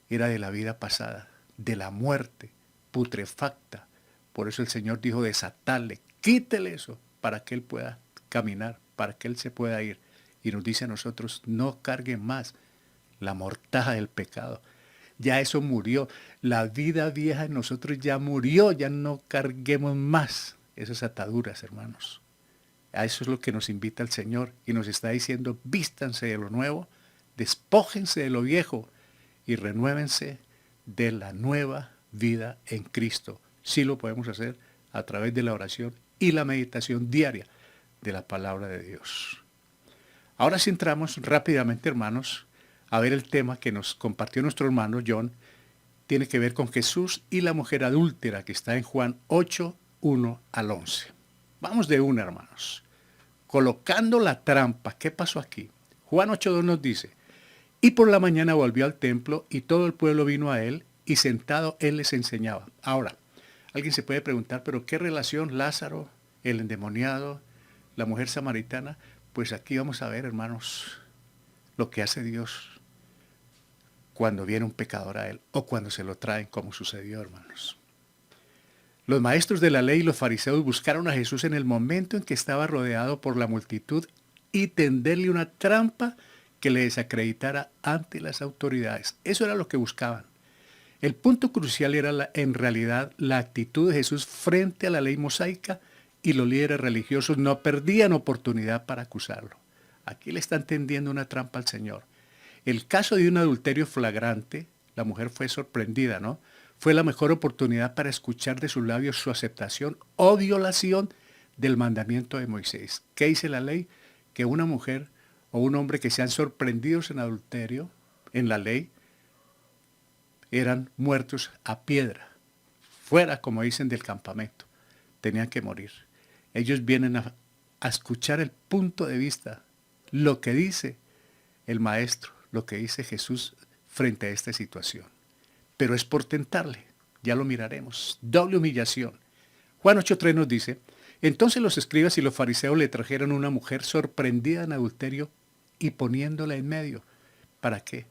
era de la vida pasada, de la muerte putrefacta. Por eso el Señor dijo, desatadle, quítele eso, para que Él pueda caminar, para que Él se pueda ir. Y nos dice a nosotros, no carguen más la mortaja del pecado. Ya eso murió. La vida vieja en nosotros ya murió. Ya no carguemos más esas ataduras, hermanos. A eso es lo que nos invita el Señor. Y nos está diciendo, vístanse de lo nuevo, despójense de lo viejo y renuévense de la nueva vida en Cristo. Sí lo podemos hacer a través de la oración y la meditación diaria de la palabra de Dios. Ahora sí entramos rápidamente, hermanos, a ver el tema que nos compartió nuestro hermano John. Tiene que ver con Jesús y la mujer adúltera, que está en Juan 8, 1 al 11. Vamos de una, hermanos. Colocando la trampa. ¿Qué pasó aquí? Juan 8:2 nos dice, y por la mañana volvió al templo y todo el pueblo vino a él y sentado él les enseñaba. Ahora, alguien se puede preguntar, pero ¿qué relación Lázaro, el endemoniado, la mujer samaritana? Pues aquí vamos a ver, hermanos, lo que hace Dios cuando viene un pecador a él o cuando se lo traen, como sucedió, hermanos. Los maestros de la ley y los fariseos buscaron a Jesús en el momento en que estaba rodeado por la multitud y tenderle una trampa que le desacreditara ante las autoridades. Eso era lo que buscaban. El punto crucial era en realidad la actitud de Jesús frente a la ley mosaica, y los líderes religiosos no perdían oportunidad para acusarlo. Aquí le están tendiendo una trampa al Señor. El caso de un adulterio flagrante, la mujer fue sorprendida, ¿no? Fue la mejor oportunidad para escuchar de sus labios su aceptación o violación del mandamiento de Moisés. ¿Qué dice la ley? Que una mujer o un hombre que sean sorprendidos en adulterio, en la ley, eran muertos a piedra, fuera, como dicen, del campamento. Tenían que morir. Ellos vienen a escuchar el punto de vista, lo que dice el maestro, lo que dice Jesús frente a esta situación. Pero es por tentarle, ya lo miraremos. Doble humillación. Juan 8:3 nos dice, entonces los escribas y los fariseos le trajeron una mujer sorprendida en adulterio y poniéndola en medio. ¿Para qué?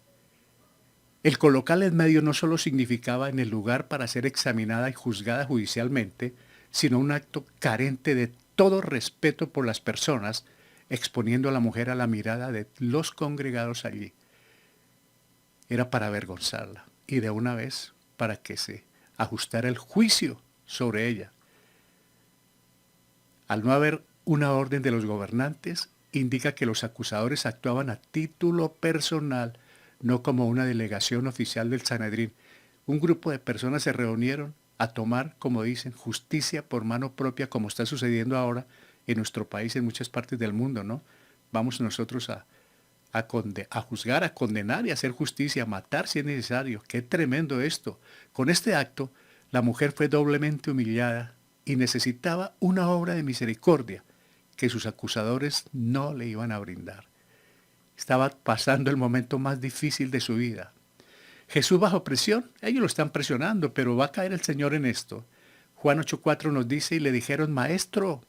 El colocarla en medio no solo significaba en el lugar para ser examinada y juzgada judicialmente, sino un acto carente de todo respeto por las personas, exponiendo a la mujer a la mirada de los congregados allí. Era para avergonzarla y de una vez para que se ajustara el juicio sobre ella. Al no haber una orden de los gobernantes, indica que los acusadores actuaban a título personal, no como una delegación oficial del Sanedrín. Un grupo de personas se reunieron a tomar, como dicen, justicia por mano propia, como está sucediendo ahora en nuestro país, en muchas partes del mundo, ¿no? Vamos nosotros a juzgar, a condenar y a hacer justicia, a matar si es necesario. ¡Qué tremendo esto! Con este acto, la mujer fue doblemente humillada y necesitaba una obra de misericordia que sus acusadores no le iban a brindar. Estaba pasando el momento más difícil de su vida. Jesús bajo presión, ellos lo están presionando, pero va a caer el Señor en esto. Juan 8:4 nos dice, y le dijeron, Maestro,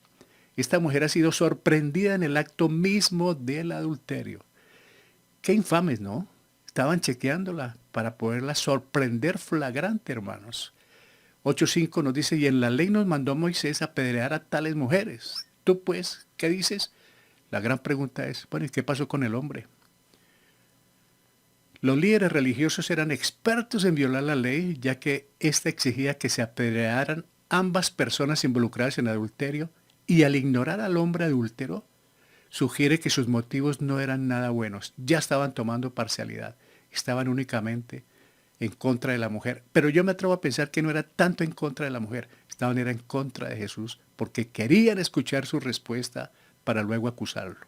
esta mujer ha sido sorprendida en el acto mismo del adulterio. Qué infames, ¿no? Estaban chequeándola para poderla sorprender flagrante, hermanos. 8:5 nos dice, y en la ley nos mandó Moisés apedrear a tales mujeres. Tú pues, ¿qué dices? La gran pregunta es, bueno, ¿y qué pasó con el hombre? Los líderes religiosos eran expertos en violar la ley, ya que ésta exigía que se apedrearan ambas personas involucradas en adulterio, y al ignorar al hombre adúltero, sugiere que sus motivos no eran nada buenos. Ya estaban tomando parcialidad, estaban únicamente en contra de la mujer. Pero yo me atrevo a pensar que no era tanto en contra de la mujer, era en contra de Jesús, porque querían escuchar su respuesta para luego acusarlo.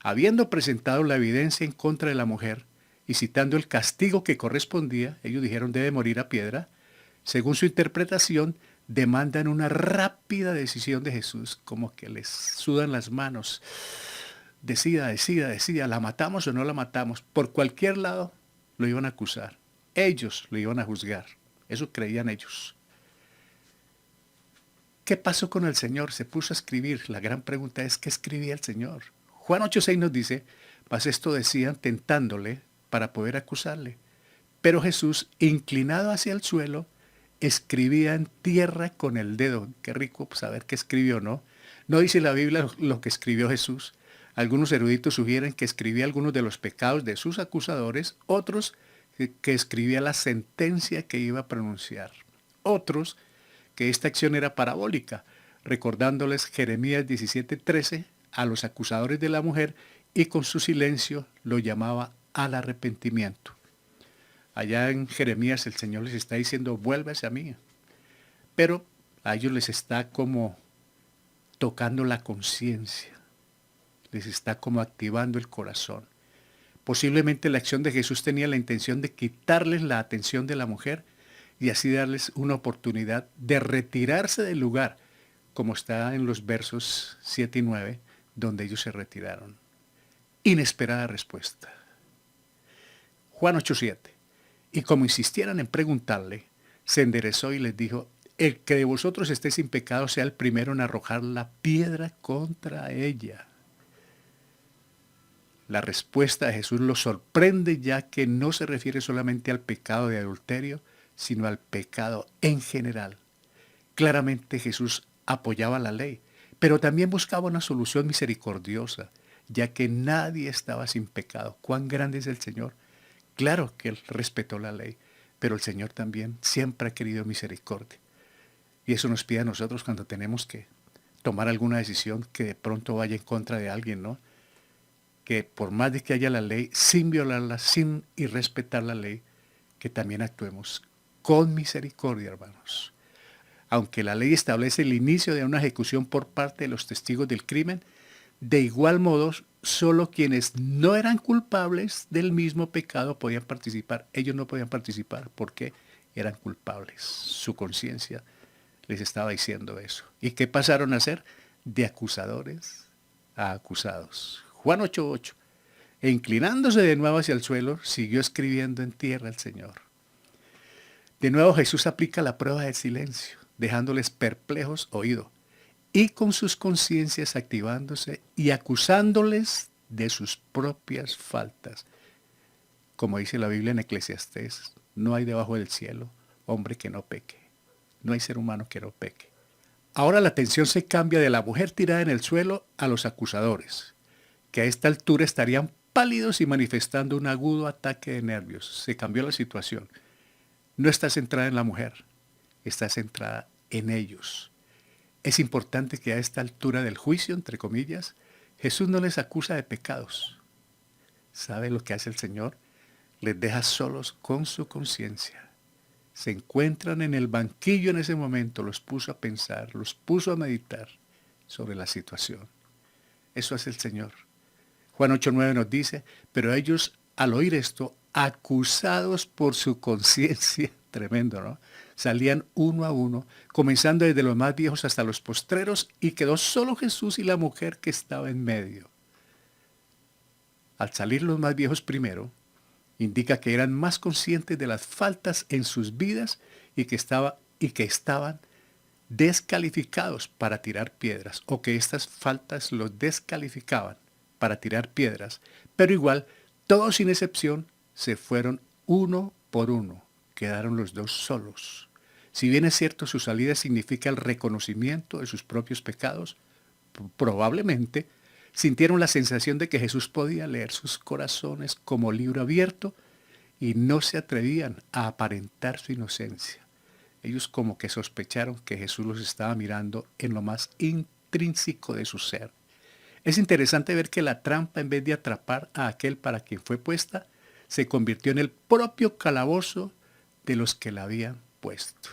Habiendo presentado la evidencia en contra de la mujer y citando el castigo que correspondía, ellos dijeron debe morir a piedra. Según su interpretación, demandan una rápida decisión de Jesús, como que les sudan las manos. Decida, ¿la matamos o no la matamos? Por cualquier lado lo iban a acusar. Ellos lo iban a juzgar. Eso creían ellos. ¿Qué pasó con el Señor? Se puso a escribir. La gran pregunta es, ¿qué escribía el Señor? Juan 8:6 nos dice, mas esto decían tentándole para poder acusarle. Pero Jesús, inclinado hacia el suelo, escribía en tierra con el dedo. Qué rico saber qué escribió, ¿no? No dice la Biblia lo que escribió Jesús. Algunos eruditos sugieren que escribía algunos de los pecados de sus acusadores, otros que escribía la sentencia que iba a pronunciar. Otros que esta acción era parabólica, recordándoles Jeremías 17:13 a los acusadores de la mujer y con su silencio lo llamaba al arrepentimiento. Allá en Jeremías el Señor les está diciendo, vuélvase a mí. Pero a ellos les está como tocando la conciencia, les está como activando el corazón. Posiblemente la acción de Jesús tenía la intención de quitarles la atención de la mujer y así darles una oportunidad de retirarse del lugar, como está en los versos 7 y 9, donde ellos se retiraron. Inesperada respuesta. Juan 8:7. Y como insistieran en preguntarle, se enderezó y les dijo, el que de vosotros esté sin pecado sea el primero en arrojar la piedra contra ella. La respuesta de Jesús los sorprende, ya que no se refiere solamente al pecado de adulterio, sino al pecado en general. Claramente Jesús apoyaba la ley, pero también buscaba una solución misericordiosa, ya que nadie estaba sin pecado. ¿Cuán grande es el Señor? Claro que Él respetó la ley, pero el Señor también siempre ha querido misericordia. Y eso nos pide a nosotros cuando tenemos que tomar alguna decisión que de pronto vaya en contra de alguien, ¿no? Que por más de que haya la ley, sin violarla, sin irrespetar la ley, que también actuemos con misericordia, hermanos. Aunque la ley establece el inicio de una ejecución por parte de los testigos del crimen, de igual modo, solo quienes no eran culpables del mismo pecado podían participar. Ellos no podían participar porque eran culpables. Su conciencia les estaba diciendo eso. ¿Y qué pasaron a ser? De acusadores a acusados. Juan 8:8. E inclinándose de nuevo hacia el suelo, siguió escribiendo en tierra el Señor. De nuevo Jesús aplica la prueba del silencio, dejándoles perplejos oídos y con sus conciencias activándose y acusándoles de sus propias faltas. Como dice la Biblia en Eclesiastés, no hay debajo del cielo hombre que no peque. No hay ser humano que no peque. Ahora la atención se cambia de la mujer tirada en el suelo a los acusadores, que a esta altura estarían pálidos y manifestando un agudo ataque de nervios. Se cambió la situación. No está centrada en la mujer, está centrada en ellos. Es importante que a esta altura del juicio, entre comillas, Jesús no les acusa de pecados. ¿Sabe lo que hace el Señor? Les deja solos con su conciencia. Se encuentran en el banquillo en ese momento, los puso a pensar, los puso a meditar sobre la situación. Eso hace el Señor. Juan 8:9 nos dice, pero ellos al oír esto, acusados por su conciencia, tremendo, ¿no? Salían uno a uno, comenzando desde los más viejos hasta los postreros, y quedó solo Jesús y la mujer que estaba en medio. Al salir los más viejos primero, indica que eran más conscientes de las faltas en sus vidas y que estaban descalificados para tirar piedras, o que estas faltas los descalificaban para tirar piedras, pero igual, todos sin excepción, se fueron uno por uno, quedaron los dos solos. Si bien es cierto su salida significa el reconocimiento de sus propios pecados, probablemente sintieron la sensación de que Jesús podía leer sus corazones como libro abierto y no se atrevían a aparentar su inocencia. Ellos como que sospecharon que Jesús los estaba mirando en lo más intrínseco de su ser. Es interesante ver que la trampa, en vez de atrapar a aquel para quien fue puesta, se convirtió en el propio calabozo de los que la habían puesto.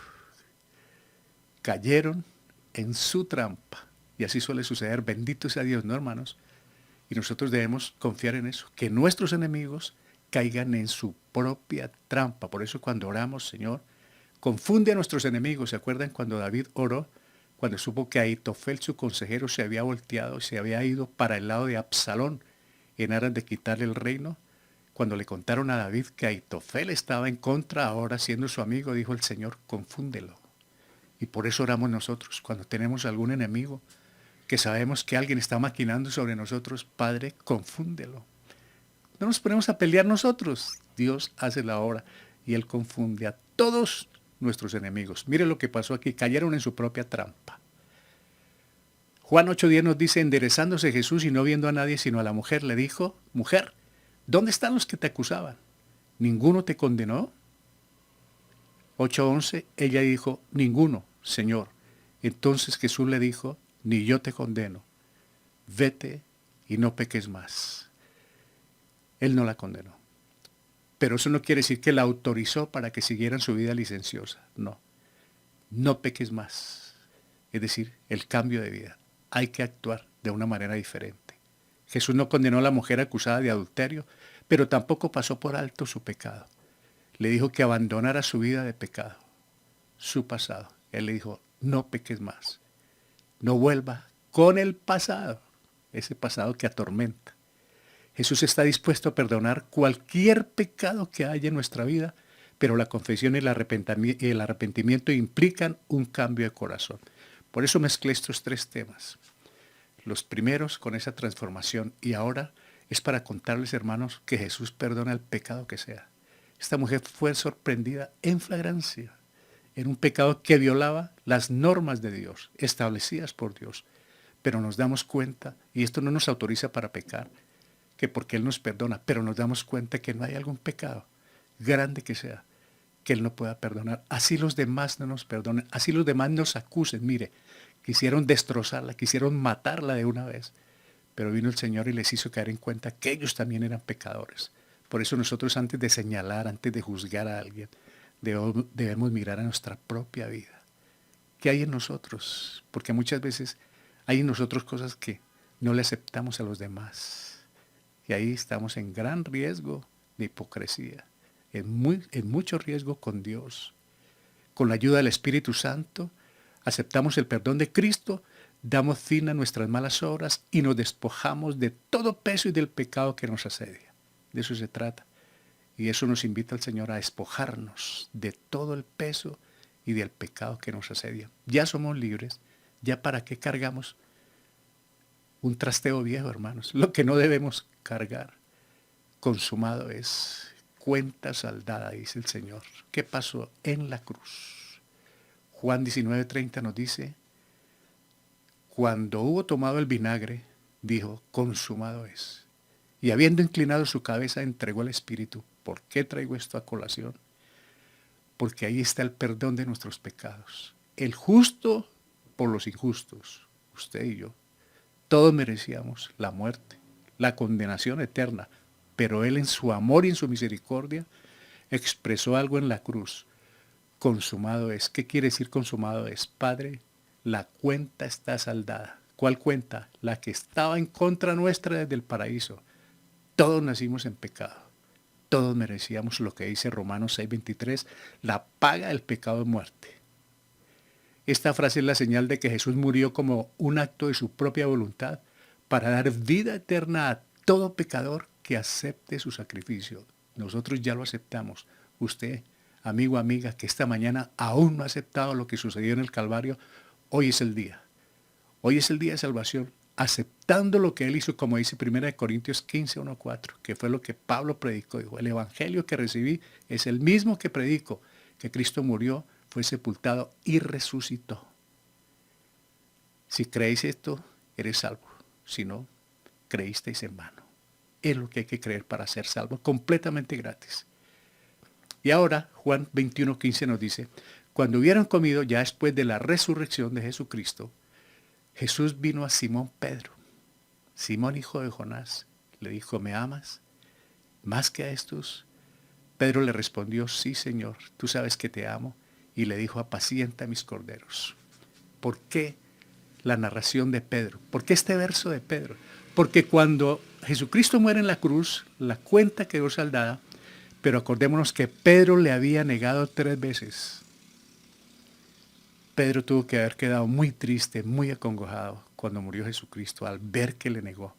Cayeron en su trampa. Y así suele suceder. Bendito sea Dios, ¿no, hermanos? Y nosotros debemos confiar en eso, que nuestros enemigos caigan en su propia trampa. Por eso cuando oramos, Señor, confunde a nuestros enemigos. ¿Se acuerdan cuando David oró? Cuando supo que Ahitofel, su consejero, se había volteado y se había ido para el lado de Absalón en aras de quitarle el reino. Cuando le contaron a David que Ahitofel estaba en contra, ahora siendo su amigo, dijo el Señor, confúndelo. Y por eso oramos nosotros, cuando tenemos algún enemigo, que sabemos que alguien está maquinando sobre nosotros, Padre, confúndelo. No nos ponemos a pelear nosotros. Dios hace la obra y Él confunde a todos nuestros enemigos. Mire lo que pasó aquí. Cayeron en su propia trampa. Juan 8:10 nos dice, enderezándose Jesús y no viendo a nadie sino a la mujer, le dijo, mujer, ¿dónde están los que te acusaban? ¿Ninguno te condenó? 8:11, ella dijo, ninguno, Señor. Entonces Jesús le dijo, ni yo te condeno. Vete y no peques más. Él no la condenó. Pero eso no quiere decir que la autorizó para que siguieran su vida licenciosa. No. No peques más. Es decir, el cambio de vida. Hay que actuar de una manera diferente. Jesús no condenó a la mujer acusada de adulterio, pero tampoco pasó por alto su pecado. Le dijo que abandonara su vida de pecado, su pasado. Él le dijo, no peques más. No vuelva con el pasado, ese pasado que atormenta. Jesús está dispuesto a perdonar cualquier pecado que haya en nuestra vida, pero la confesión y el arrepentimiento implican un cambio de corazón. Por eso mezclé estos tres temas. Los primeros con esa transformación y ahora es para contarles, hermanos, que Jesús perdona el pecado que sea. Esta mujer fue sorprendida en flagrancia, en un pecado que violaba las normas de Dios, establecidas por Dios. Pero nos damos cuenta, y esto no nos autoriza para pecar, que porque Él nos perdona, pero nos damos cuenta que no hay algún pecado, grande que sea, que Él no pueda perdonar. Así los demás no nos perdonen, así los demás nos acusen. Mire, quisieron destrozarla, quisieron matarla de una vez, pero vino el Señor y les hizo caer en cuenta que ellos también eran pecadores. Por eso nosotros antes de señalar, antes de juzgar a alguien, debemos mirar a nuestra propia vida. ¿Qué hay en nosotros? Porque muchas veces hay en nosotros cosas que no le aceptamos a los demás. Y ahí estamos en gran riesgo de hipocresía, en mucho riesgo con Dios. Con la ayuda del Espíritu Santo, aceptamos el perdón de Cristo, damos fin a nuestras malas obras y nos despojamos de todo peso y del pecado que nos asedia. De eso se trata. Y eso nos invita al Señor a despojarnos de todo el peso y del pecado que nos asedia. Ya somos libres, ya para qué cargamos un trasteo viejo, hermanos. Lo que no debemos cargar, consumado es, cuenta saldada, dice el Señor. ¿Qué pasó en la cruz? Juan 19:30 nos dice, cuando hubo tomado el vinagre, dijo, consumado es. Y habiendo inclinado su cabeza, entregó el Espíritu. ¿Por qué traigo esto a colación? Porque ahí está el perdón de nuestros pecados. El justo por los injustos, usted y yo. Todos merecíamos la muerte, la condenación eterna, pero Él en su amor y en su misericordia expresó algo en la cruz. Consumado es. ¿Qué quiere decir consumado es? Padre, la cuenta está saldada. ¿Cuál cuenta? La que estaba en contra nuestra desde el paraíso. Todos nacimos en pecado. Todos merecíamos lo que dice Romanos 6:23, la paga del pecado es muerte. Esta frase es la señal de que Jesús murió como un acto de su propia voluntad para dar vida eterna a todo pecador que acepte su sacrificio. Nosotros ya lo aceptamos. Usted, amigo, amiga, que esta mañana aún no ha aceptado lo que sucedió en el Calvario, hoy es el día. Hoy es el día de salvación, aceptando lo que Él hizo, como dice 1 Corintios 15, 1-4, que fue lo que Pablo predicó. Dijo, el evangelio que recibí es el mismo que predico, que Cristo murió, fue sepultado y resucitó. Si creéis esto, eres salvo. Si no, creísteis en vano. Es lo que hay que creer para ser salvo, completamente gratis. Y ahora Juan 21:15 nos dice, cuando hubieron comido ya después de la resurrección de Jesucristo, Jesús vino a Simón Pedro. Simón, hijo de Jonás, le dijo, ¿me amas más que a estos? Pedro le respondió, sí, Señor, tú sabes que te amo. Y le dijo, apacienta mis corderos. ¿Por qué la narración de Pedro? ¿Por qué este verso de Pedro? Porque cuando Jesucristo muere en la cruz, la cuenta quedó saldada, pero acordémonos que Pedro le había negado 3 veces. Pedro tuvo que haber quedado muy triste, muy acongojado cuando murió Jesucristo al ver que le negó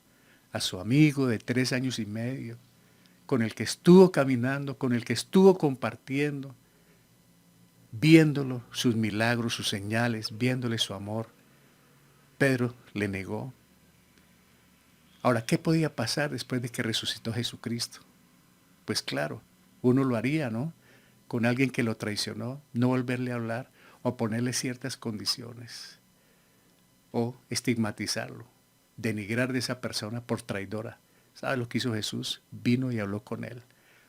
a su amigo de 3 años y medio, con el que estuvo caminando, con el que estuvo compartiendo, viéndolo, sus milagros, sus señales, viéndole su amor. Pedro le negó. Ahora, ¿qué podía pasar después de que resucitó Jesucristo? Pues claro, uno lo haría, ¿no? Con alguien que lo traicionó, no volverle a hablar o ponerle ciertas condiciones o estigmatizarlo, denigrar de esa persona por traidora. ¿Sabe lo que hizo Jesús? Vino y habló con él.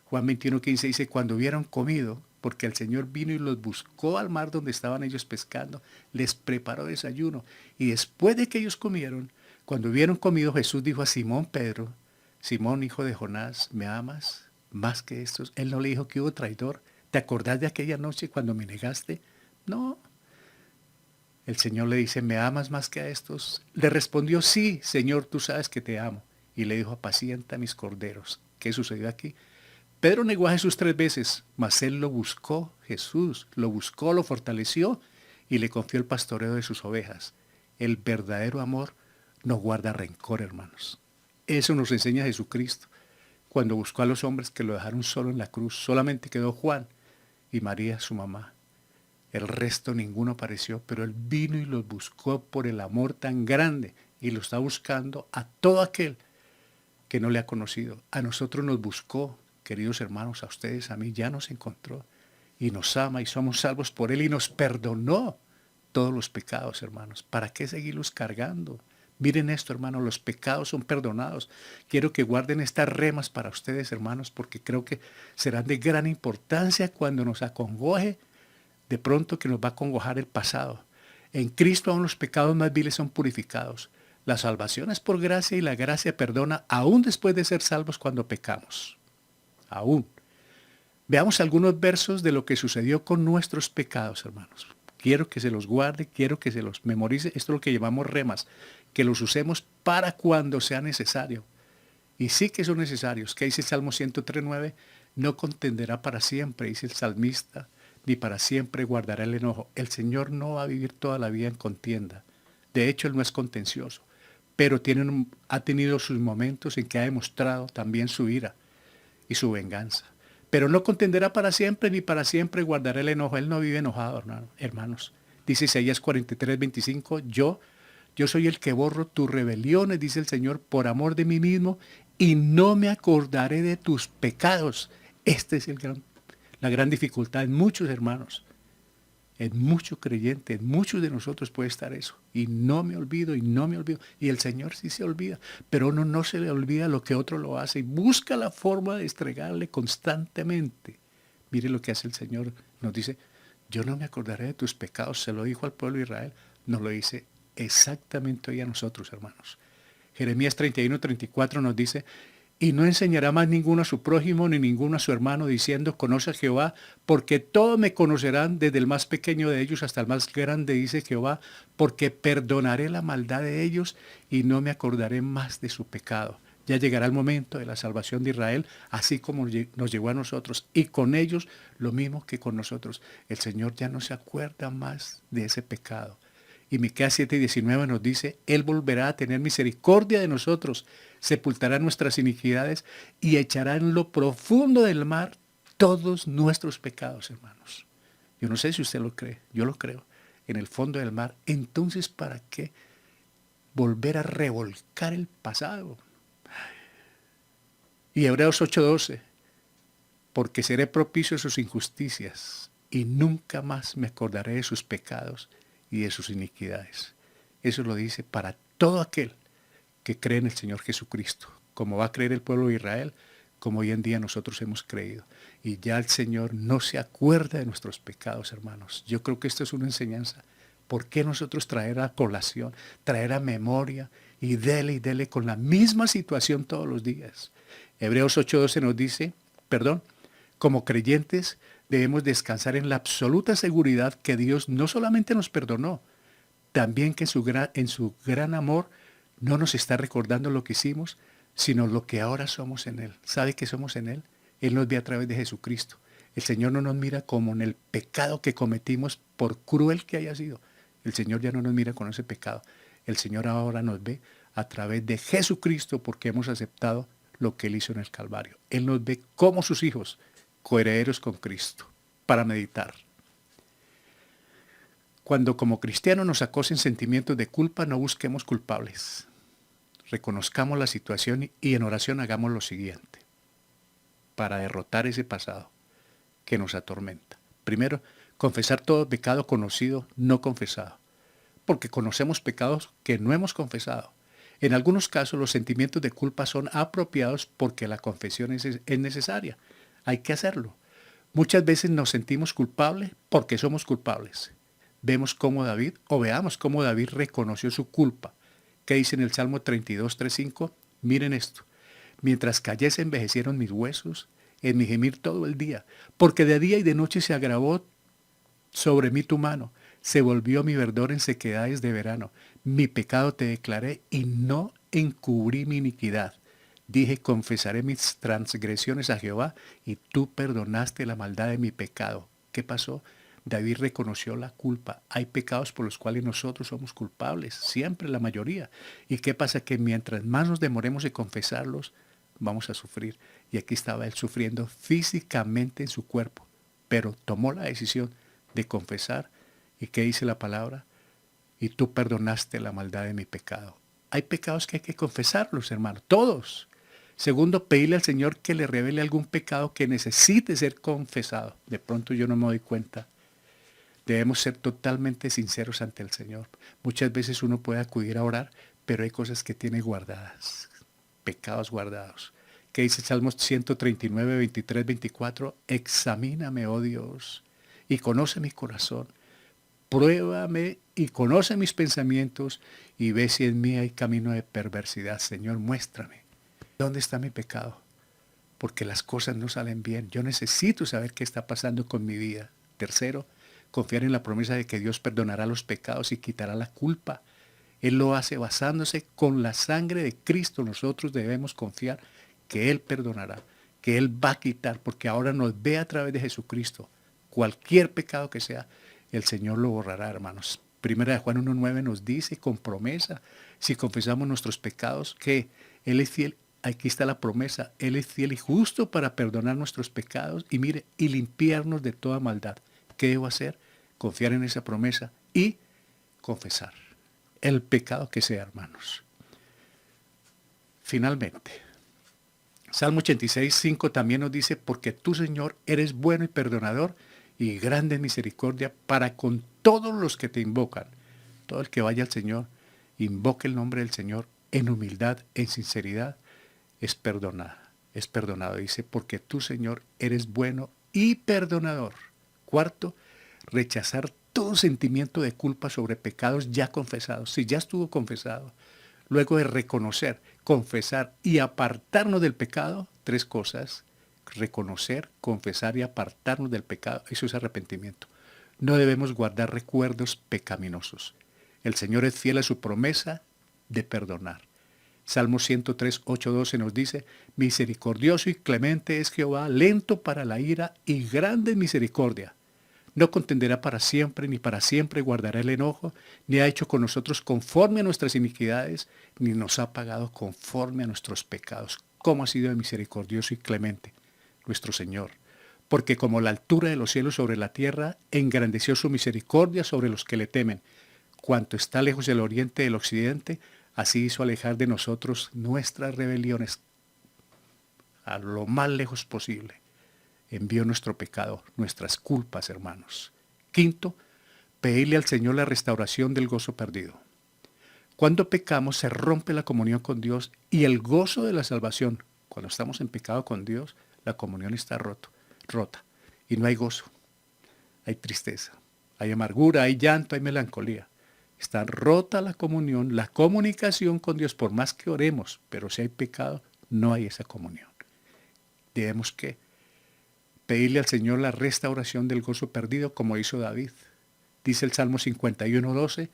Juan 21:15 dice, cuando hubieron comido, porque el Señor vino y los buscó al mar donde estaban ellos pescando, les preparó desayuno. Y después de que ellos comieron, cuando hubieron comido, Jesús dijo a Simón Pedro, Simón, hijo de Jonás, ¿me amas más que estos? Él no le dijo que hubo traidor. ¿Te acordás de aquella noche cuando me negaste? No. El Señor le dice, ¿me amas más que a estos? Le respondió, sí, Señor, tú sabes que te amo. Y le dijo, apacienta mis corderos. ¿Qué sucedió aquí? Pedro negó a Jesús 3 veces, mas él lo buscó, Jesús lo buscó, lo fortaleció y le confió el pastoreo de sus ovejas. El verdadero amor no guarda rencor, hermanos. Eso nos enseña Jesucristo. Cuando buscó a los hombres que lo dejaron solo en la cruz, solamente quedó Juan y María, su mamá. El resto ninguno apareció, pero Él vino y los buscó por el amor tan grande y lo está buscando a todo aquel que no le ha conocido. A nosotros nos buscó, queridos hermanos, a ustedes, a mí, ya nos encontró y nos ama y somos salvos por Él y nos perdonó todos los pecados, hermanos. ¿Para qué seguirlos cargando? Miren esto, hermanos, los pecados son perdonados. Quiero que guarden estas remas para ustedes, hermanos, porque creo que serán de gran importancia cuando nos acongoje de pronto que nos va a acongojar el pasado. En Cristo aún los pecados más viles son purificados. La salvación es por gracia y la gracia perdona aún después de ser salvos cuando pecamos. Aún. Veamos algunos versos de lo que sucedió con nuestros pecados, hermanos. Quiero que se los guarde, quiero que se los memorice. Esto es lo que llamamos remas, que los usemos para cuando sea necesario. Y sí que son necesarios. ¿Qué dice el Salmo 103:9? No contenderá para siempre, dice el salmista, ni para siempre guardará el enojo. El Señor no va a vivir toda la vida en contienda. De hecho, Él no es contencioso, pero ha tenido sus momentos en que ha demostrado también su ira y su venganza. Pero no contenderá para siempre, ni para siempre guardará el enojo. Él no vive enojado, hermanos. Dice Isaías 43:25, yo soy el que borro tus rebeliones, dice el Señor, por amor de mí mismo, y no me acordaré de tus pecados. Esta es la gran dificultad en muchos hermanos. En mucho creyente, en muchos de nosotros puede estar eso. Y no me olvido, y no me olvido. Y el Señor sí se olvida, pero uno no se le olvida lo que otro lo hace y busca la forma de entregarle constantemente. Mire lo que hace el Señor. Nos dice, yo no me acordaré de tus pecados. Se lo dijo al pueblo de Israel. Nos lo dice exactamente hoy a nosotros, hermanos. Jeremías 31:34 nos dice, y no enseñará más ninguno a su prójimo ni ninguno a su hermano, diciendo, conoce a Jehová, porque todos me conocerán, desde el más pequeño de ellos hasta el más grande, dice Jehová, porque perdonaré la maldad de ellos y no me acordaré más de su pecado. Ya llegará el momento de la salvación de Israel, así como nos llegó a nosotros, y con ellos lo mismo que con nosotros. El Señor ya no se acuerda más de ese pecado. Y Miqueas 7:19 nos dice, Él volverá a tener misericordia de nosotros, sepultará nuestras iniquidades y echará en lo profundo del mar todos nuestros pecados, hermanos. Yo no sé si usted lo cree, yo lo creo, en el fondo del mar. Entonces, ¿para qué volver a revolcar el pasado? Y Hebreos 8:12, porque seré propicio a sus injusticias y nunca más me acordaré de sus pecados y de sus iniquidades. Eso lo dice para todo aquel que cree en el Señor Jesucristo, como va a creer el pueblo de Israel, como hoy en día nosotros hemos creído. Y ya el Señor no se acuerda de nuestros pecados, hermanos. Yo creo que esto es una enseñanza. ¿Por qué nosotros traer a colación, traer a memoria y dele con la misma situación todos los días? Hebreos 8:12 nos dice, como creyentes debemos descansar en la absoluta seguridad que Dios no solamente nos perdonó, también que en su gran amor no nos está recordando lo que hicimos, sino lo que ahora somos en Él. ¿Sabe que somos en Él? Él nos ve a través de Jesucristo. El Señor no nos mira como en el pecado que cometimos, por cruel que haya sido. El Señor ya no nos mira con ese pecado. El Señor ahora nos ve a través de Jesucristo porque hemos aceptado lo que Él hizo en el Calvario. Él nos ve como sus hijos, coherederos con Cristo, para meditar. Cuando como cristianos nos acosen sentimientos de culpa, no busquemos culpables. Reconozcamos la situación y en oración hagamos lo siguiente para derrotar ese pasado que nos atormenta. Primero, confesar todo pecado conocido, no confesado, porque conocemos pecados que no hemos confesado. En algunos casos los sentimientos de culpa son apropiados porque la confesión es necesaria. Hay que hacerlo. Muchas veces nos sentimos culpables porque somos culpables. Veamos cómo David reconoció su culpa. ¿Qué dice en el Salmo 32:3-5? Miren esto. Mientras callé se envejecieron mis huesos, en mi gemir todo el día, porque de día y de noche se agravó sobre mí tu mano, se volvió mi verdor en sequedades de verano. Mi pecado te declaré y no encubrí mi iniquidad. Dije, confesaré mis transgresiones a Jehová y tú perdonaste la maldad de mi pecado. ¿Qué pasó? David reconoció la culpa. Hay pecados por los cuales nosotros somos culpables, siempre la mayoría. ¿Y qué pasa? Que mientras más nos demoremos en confesarlos, vamos a sufrir. Y aquí estaba él sufriendo físicamente en su cuerpo, pero tomó la decisión de confesar. ¿Y qué dice la palabra? Y tú perdonaste la maldad de mi pecado. Hay pecados que hay que confesarlos, hermano, todos. Segundo, pedirle al Señor que le revele algún pecado que necesite ser confesado. De pronto yo no me doy cuenta. Debemos ser totalmente sinceros ante el Señor. Muchas veces uno puede acudir a orar, pero hay cosas que tiene guardadas, pecados guardados. ¿Qué dice Salmos 139, 23, 24? Examíname, oh Dios, y conoce mi corazón. Pruébame y conoce mis pensamientos y ve si en mí hay camino de perversidad. Señor, muéstrame. ¿Dónde está mi pecado? Porque las cosas no salen bien. Yo necesito saber qué está pasando con mi vida. Tercero, confiar en la promesa de que Dios perdonará los pecados y quitará la culpa. Él lo hace basándose con la sangre de Cristo. Nosotros debemos confiar que Él perdonará, que Él va a quitar, porque ahora nos ve a través de Jesucristo. Cualquier pecado que sea, el Señor lo borrará, hermanos. Primera de Juan 1:9 nos dice con promesa, si confesamos nuestros pecados, que Él es fiel. Aquí está la promesa. Él es fiel y justo para perdonar nuestros pecados y mire, y limpiarnos de toda maldad. ¿Qué debo hacer? Confiar en esa promesa y confesar el pecado que sea, hermanos. Finalmente, Salmo 86:5 también nos dice, porque tú, Señor, eres bueno y perdonador y grande misericordia para con todos los que te invocan. Todo el que vaya al Señor, invoque el nombre del Señor en humildad, en sinceridad, es perdonada, es perdonado. Dice, porque tú, Señor, eres bueno y perdonador. Cuarto, rechazar todo sentimiento de culpa sobre pecados ya confesados. Si ya estuvo confesado, luego de reconocer, confesar y apartarnos del pecado, tres cosas: reconocer, confesar y apartarnos del pecado. Eso es arrepentimiento. No debemos guardar recuerdos pecaminosos. El Señor es fiel a su promesa de perdonar. Salmo 103, 8, 12 nos dice, misericordioso y clemente es Jehová, lento para la ira y grande en misericordia. No contenderá para siempre, ni para siempre guardará el enojo, ni ha hecho con nosotros conforme a nuestras iniquidades, ni nos ha pagado conforme a nuestros pecados. ¿Cómo ha sido de misericordioso y clemente nuestro Señor? Porque como la altura de los cielos sobre la tierra, engrandeció su misericordia sobre los que le temen. Cuanto está lejos el oriente del occidente, así hizo alejar de nosotros nuestras rebeliones a lo más lejos posible. Envió nuestro pecado, nuestras culpas, hermanos. Quinto, pedirle al Señor la restauración del gozo perdido. Cuando pecamos se rompe la comunión con Dios y el gozo de la salvación. Cuando estamos en pecado con Dios, la comunión está rota y no hay gozo. Hay tristeza, hay amargura, hay llanto, hay melancolía. Está rota la comunión, la comunicación con Dios, por más que oremos, pero si hay pecado, no hay esa comunión. Debemos que pedirle al Señor la restauración del gozo perdido, como hizo David. Dice el Salmo 51, 12,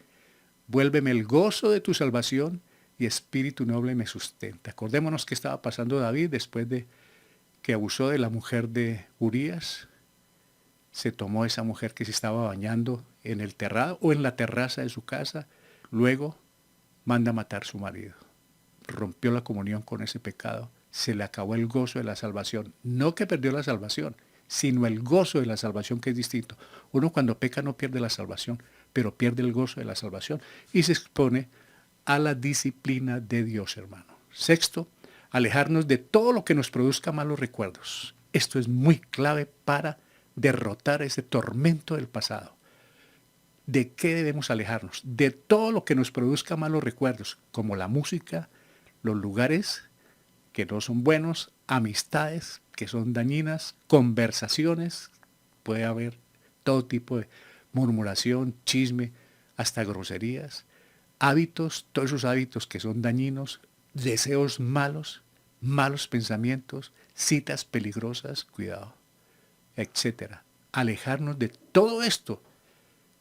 vuélveme el gozo de tu salvación y espíritu noble me sustenta. Acordémonos qué estaba pasando David después de que abusó de la mujer de Urías. Se tomó esa mujer que se estaba bañando en el terrado o en la terraza de su casa, luego manda a matar a su marido. Rompió la comunión con ese pecado, se le acabó el gozo de la salvación. No que perdió la salvación, sino el gozo de la salvación, que es distinto. Uno cuando peca no pierde la salvación, pero pierde el gozo de la salvación y se expone a la disciplina de Dios, hermano. Sexto, alejarnos de todo lo que nos produzca malos recuerdos. Esto es muy clave para derrotar ese tormento del pasado. ¿De qué debemos alejarnos? De todo lo que nos produzca malos recuerdos, como la música, los lugares que no son buenos, amistades que son dañinas, conversaciones, puede haber todo tipo de murmuración, chisme, hasta groserías, hábitos, todos esos hábitos que son dañinos, deseos malos, malos pensamientos, citas peligrosas, cuidado, etcétera. Alejarnos de todo esto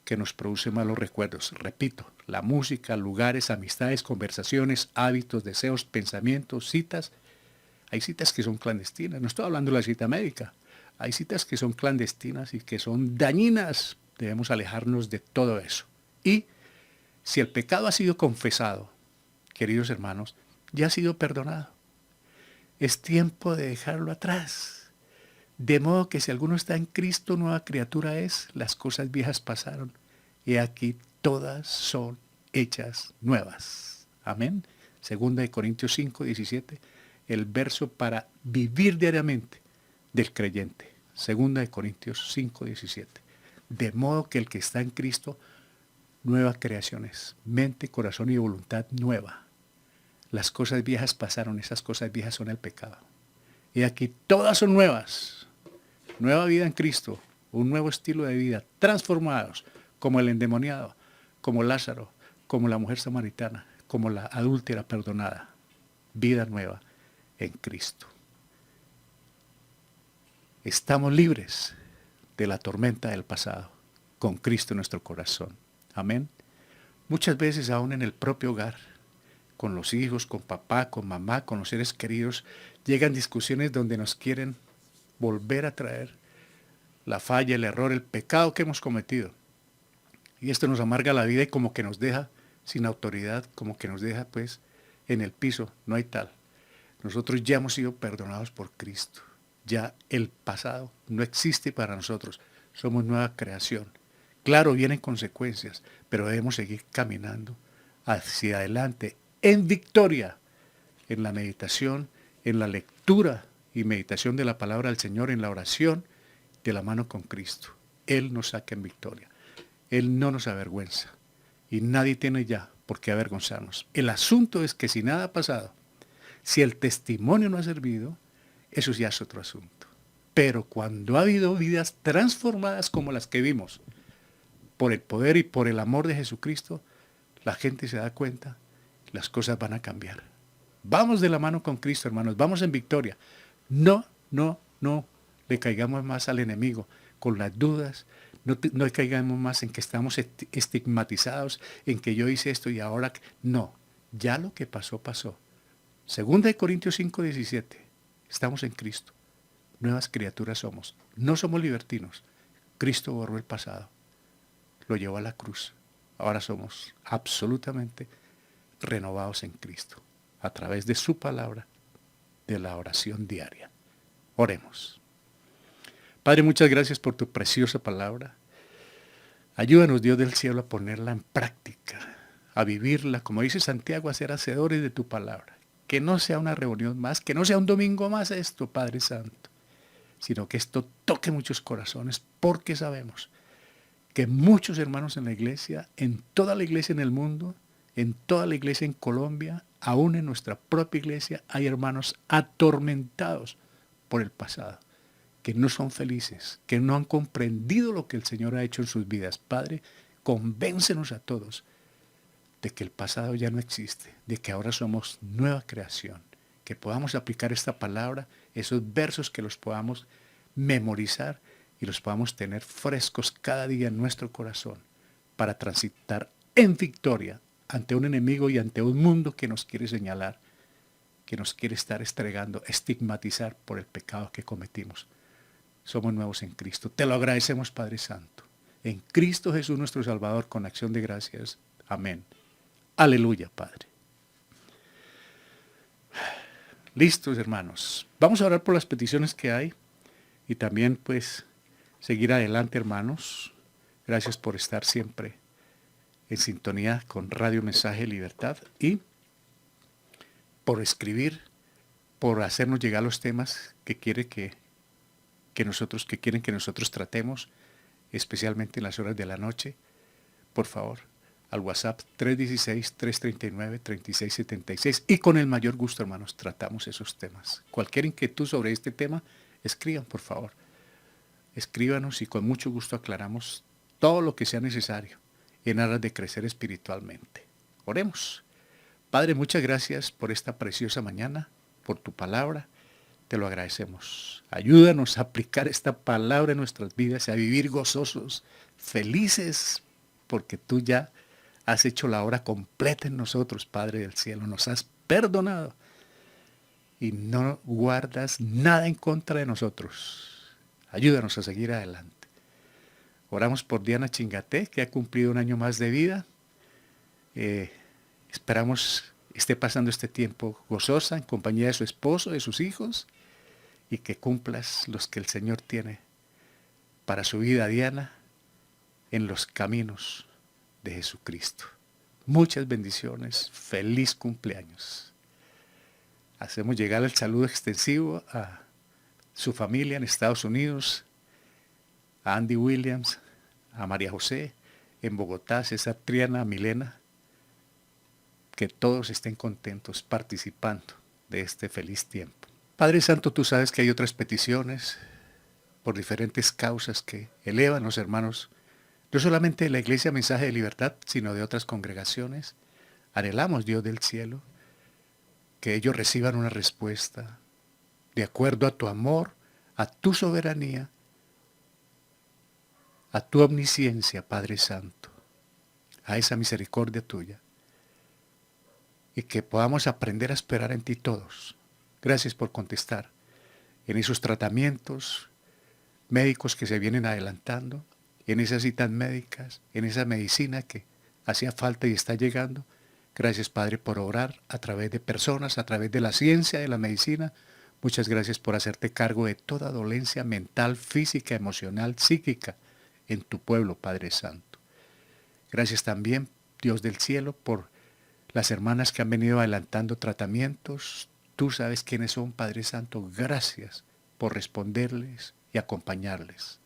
que nos produce malos recuerdos. Repito, la música, lugares, amistades, conversaciones, hábitos, deseos, pensamientos, citas. Hay citas que son clandestinas. No estoy hablando de la cita médica. Hay citas que son clandestinas y que son dañinas. Debemos alejarnos de todo eso. Y si el pecado ha sido confesado, queridos hermanos, ya ha sido perdonado. Es tiempo de dejarlo atrás. De modo que si alguno está en Cristo, nueva criatura es, las cosas viejas pasaron, y aquí todas son hechas nuevas. Amén. Segunda de Corintios 5, 17, el verso para vivir diariamente del creyente. Segunda de Corintios 5, 17. De modo que el que está en Cristo, nueva creación es, mente, corazón y voluntad nueva. Las cosas viejas pasaron, esas cosas viejas son el pecado. Y aquí todas son nuevas. Nueva vida en Cristo, un nuevo estilo de vida, transformados, como el endemoniado, como Lázaro, como la mujer samaritana, como la adúltera perdonada. Vida nueva en Cristo. Estamos libres de la tormenta del pasado, con Cristo en nuestro corazón. Amén. Muchas veces aún en el propio hogar, con los hijos, con papá, con mamá, con los seres queridos, llegan discusiones donde nos quieren volver a traer la falla, el error, el pecado que hemos cometido. Y esto nos amarga la vida y como que nos deja sin autoridad, como que nos deja pues en el piso. No hay tal. Nosotros ya hemos sido perdonados por Cristo. Ya el pasado no existe para nosotros. Somos nueva creación. Claro, vienen consecuencias, pero debemos seguir caminando hacia adelante en victoria, en la meditación, en la lectura y meditación de la palabra del Señor, en la oración, de la mano con Cristo. Él nos saca en victoria. Él no nos avergüenza. Y nadie tiene ya por qué avergonzarnos. El asunto es que si nada ha pasado, si el testimonio no ha servido, eso ya es otro asunto. Pero cuando ha habido vidas transformadas como las que vimos, por el poder y por el amor de Jesucristo, la gente se da cuenta, las cosas van a cambiar. Vamos de la mano con Cristo, hermanos, vamos en victoria. No le caigamos más al enemigo con las dudas, no le caigamos más en que estamos estigmatizados, en que yo hice esto y ahora... No, ya lo que pasó, pasó. Segunda de Corintios 5:17, estamos en Cristo, nuevas criaturas somos, no somos libertinos. Cristo borró el pasado, lo llevó a la cruz. Ahora somos absolutamente renovados en Cristo, a través de su palabra, de la oración diaria. Oremos. Padre, muchas gracias por tu preciosa palabra. Ayúdanos, Dios del cielo, a ponerla en práctica, a vivirla, como dice Santiago, a ser hacedores de tu palabra. Que no sea una reunión más, que no sea un domingo más esto, Padre Santo, sino que esto toque muchos corazones, porque sabemos que muchos hermanos en la iglesia, en toda la iglesia en el mundo, en toda la iglesia en Colombia, aún en nuestra propia iglesia, hay hermanos atormentados por el pasado, que no son felices, que no han comprendido lo que el Señor ha hecho en sus vidas. Padre, convéncenos a todos de que el pasado ya no existe, de que ahora somos nueva creación, que podamos aplicar esta palabra, esos versos que los podamos memorizar y los podamos tener frescos cada día en nuestro corazón para transitar en victoria ante un enemigo y ante un mundo que nos quiere señalar, que nos quiere estar estregando, estigmatizar por el pecado que cometimos. Somos nuevos en Cristo. Te lo agradecemos, Padre Santo. En Cristo Jesús nuestro Salvador, con acción de gracias. Amén. Aleluya, Padre. Listos, hermanos. Vamos a orar por las peticiones que hay y también, pues, seguir adelante, hermanos. Gracias por estar siempre en sintonía con Radio Mensaje de Libertad y por escribir, por hacernos llegar los temas que quieren que nosotros tratemos, especialmente en las horas de la noche. Por favor, al WhatsApp 316-339-3676 y con el mayor gusto, hermanos, tratamos esos temas. Cualquier inquietud sobre este tema, escriban, por favor. Escríbanos y con mucho gusto aclaramos todo lo que sea necesario en aras de crecer espiritualmente. Oremos. Padre, muchas gracias por esta preciosa mañana, por tu palabra. Te lo agradecemos. Ayúdanos a aplicar esta palabra en nuestras vidas y a vivir gozosos, felices, porque tú ya has hecho la obra completa en nosotros, Padre del cielo. Nos has perdonado y no guardas nada en contra de nosotros. Ayúdanos a seguir adelante. Oramos por Diana Chingaté, que ha cumplido un año más de vida. Esperamos esté pasando este tiempo gozosa en compañía de su esposo, de sus hijos, y que cumplas los que el Señor tiene para su vida, Diana, en los caminos de Jesucristo. Muchas bendiciones, feliz cumpleaños. Hacemos llegar el saludo extensivo a su familia en Estados Unidos, a Andy Williams, a María José, en Bogotá, César Triana, a Milena, que todos estén contentos participando de este feliz tiempo. Padre Santo, tú sabes que hay otras peticiones por diferentes causas que elevan los hermanos, no solamente de la Iglesia Mensaje de Libertad, sino de otras congregaciones. Anhelamos, Dios del cielo, que ellos reciban una respuesta de acuerdo a tu amor, a tu soberanía, a tu omnisciencia, Padre Santo, a esa misericordia tuya. Y que podamos aprender a esperar en ti todos. Gracias por contestar en esos tratamientos médicos que se vienen adelantando, en esas citas médicas, en esa medicina que hacía falta y está llegando. Gracias, Padre, por orar a través de personas, a través de la ciencia, de la medicina. Muchas gracias por hacerte cargo de toda dolencia mental, física, emocional, psíquica en tu pueblo, Padre Santo. Gracias también, Dios del cielo, por las hermanas que han venido adelantando tratamientos. Tú sabes quiénes son, Padre Santo. Gracias por responderles y acompañarles.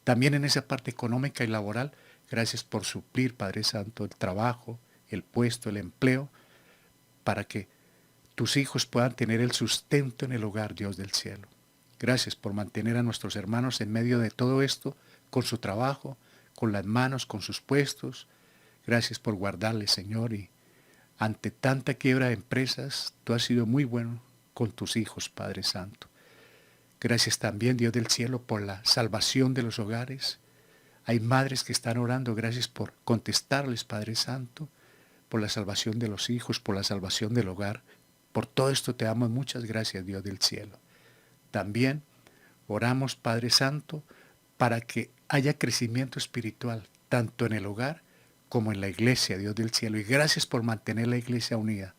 También en esa parte económica y laboral, gracias por suplir, Padre Santo, el trabajo, el puesto, el empleo, para que tus hijos puedan tener el sustento en el hogar, Dios del cielo. Gracias por mantener a nuestros hermanos en medio de todo esto, con su trabajo, con las manos, con sus puestos. Gracias por guardarles, Señor, y ante tanta quiebra de empresas, tú has sido muy bueno con tus hijos, Padre Santo. Gracias también, Dios del cielo, por la salvación de los hogares. Hay madres que están orando, gracias por contestarles, Padre Santo, por la salvación de los hijos, por la salvación del hogar. Por todo esto te damos muchas gracias, Dios del cielo. También oramos, Padre Santo, para que haya crecimiento espiritual, tanto en el hogar como en la iglesia, Dios del cielo. Y gracias por mantener la iglesia unida.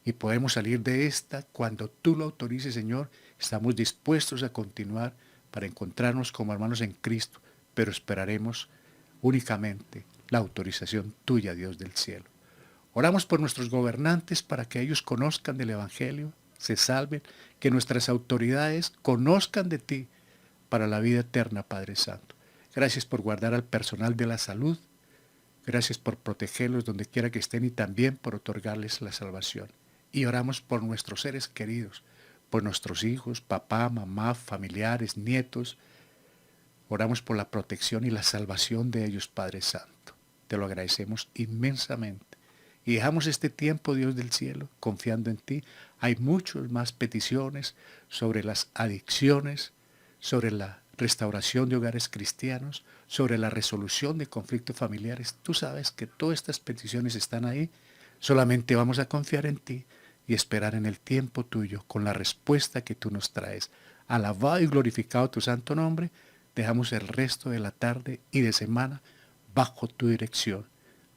Y podemos salir de esta cuando tú lo autorices, Señor. Estamos dispuestos a continuar para encontrarnos como hermanos en Cristo, pero esperaremos únicamente la autorización tuya, Dios del cielo. Oramos por nuestros gobernantes para que ellos conozcan del Evangelio, se salven, que nuestras autoridades conozcan de ti para la vida eterna, Padre Santo. Gracias por guardar al personal de la salud. Gracias por protegerlos donde quiera que estén y también por otorgarles la salvación. Y oramos por nuestros seres queridos, por nuestros hijos, papá, mamá, familiares, nietos. Oramos por la protección y la salvación de ellos, Padre Santo. Te lo agradecemos inmensamente. Y dejamos este tiempo, Dios del cielo, confiando en ti. Hay muchas más peticiones sobre las adicciones, sobre la restauración de hogares cristianos, sobre la resolución de conflictos familiares. Tú sabes que todas estas peticiones están ahí. Solamente vamos a confiar en ti y esperar en el tiempo tuyo con la respuesta que tú nos traes. Alabado y glorificado tu santo nombre. Dejamos el resto de la tarde y de semana bajo tu dirección,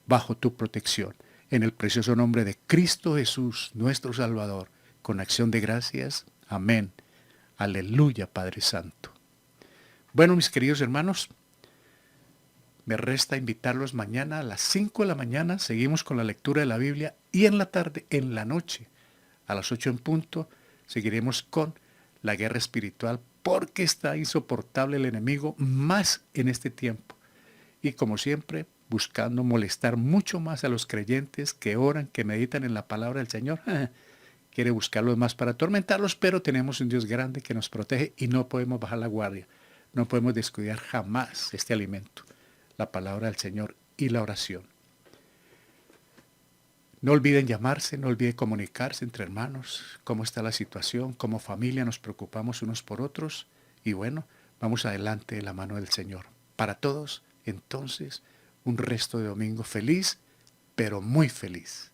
bajo tu protección. En el precioso nombre de Cristo Jesús, nuestro Salvador, con acción de gracias. Amén. Aleluya, Padre Santo. Bueno, mis queridos hermanos, me resta invitarlos mañana a las 5 de la mañana. Seguimos con la lectura de la Biblia y en la tarde, en la noche, a las 8 en punto, seguiremos con la guerra espiritual porque está insoportable el enemigo más en este tiempo. Y como siempre, buscando molestar mucho más a los creyentes que oran, que meditan en la palabra del Señor. Quiere buscarlos más para atormentarlos, pero tenemos un Dios grande que nos protege y no podemos bajar la guardia. No podemos descuidar jamás este alimento, la palabra del Señor y la oración. No olviden llamarse, no olviden comunicarse entre hermanos, cómo está la situación, como familia nos preocupamos unos por otros y bueno, vamos adelante de la mano del Señor. Para todos, entonces, un resto de domingo feliz, pero muy feliz.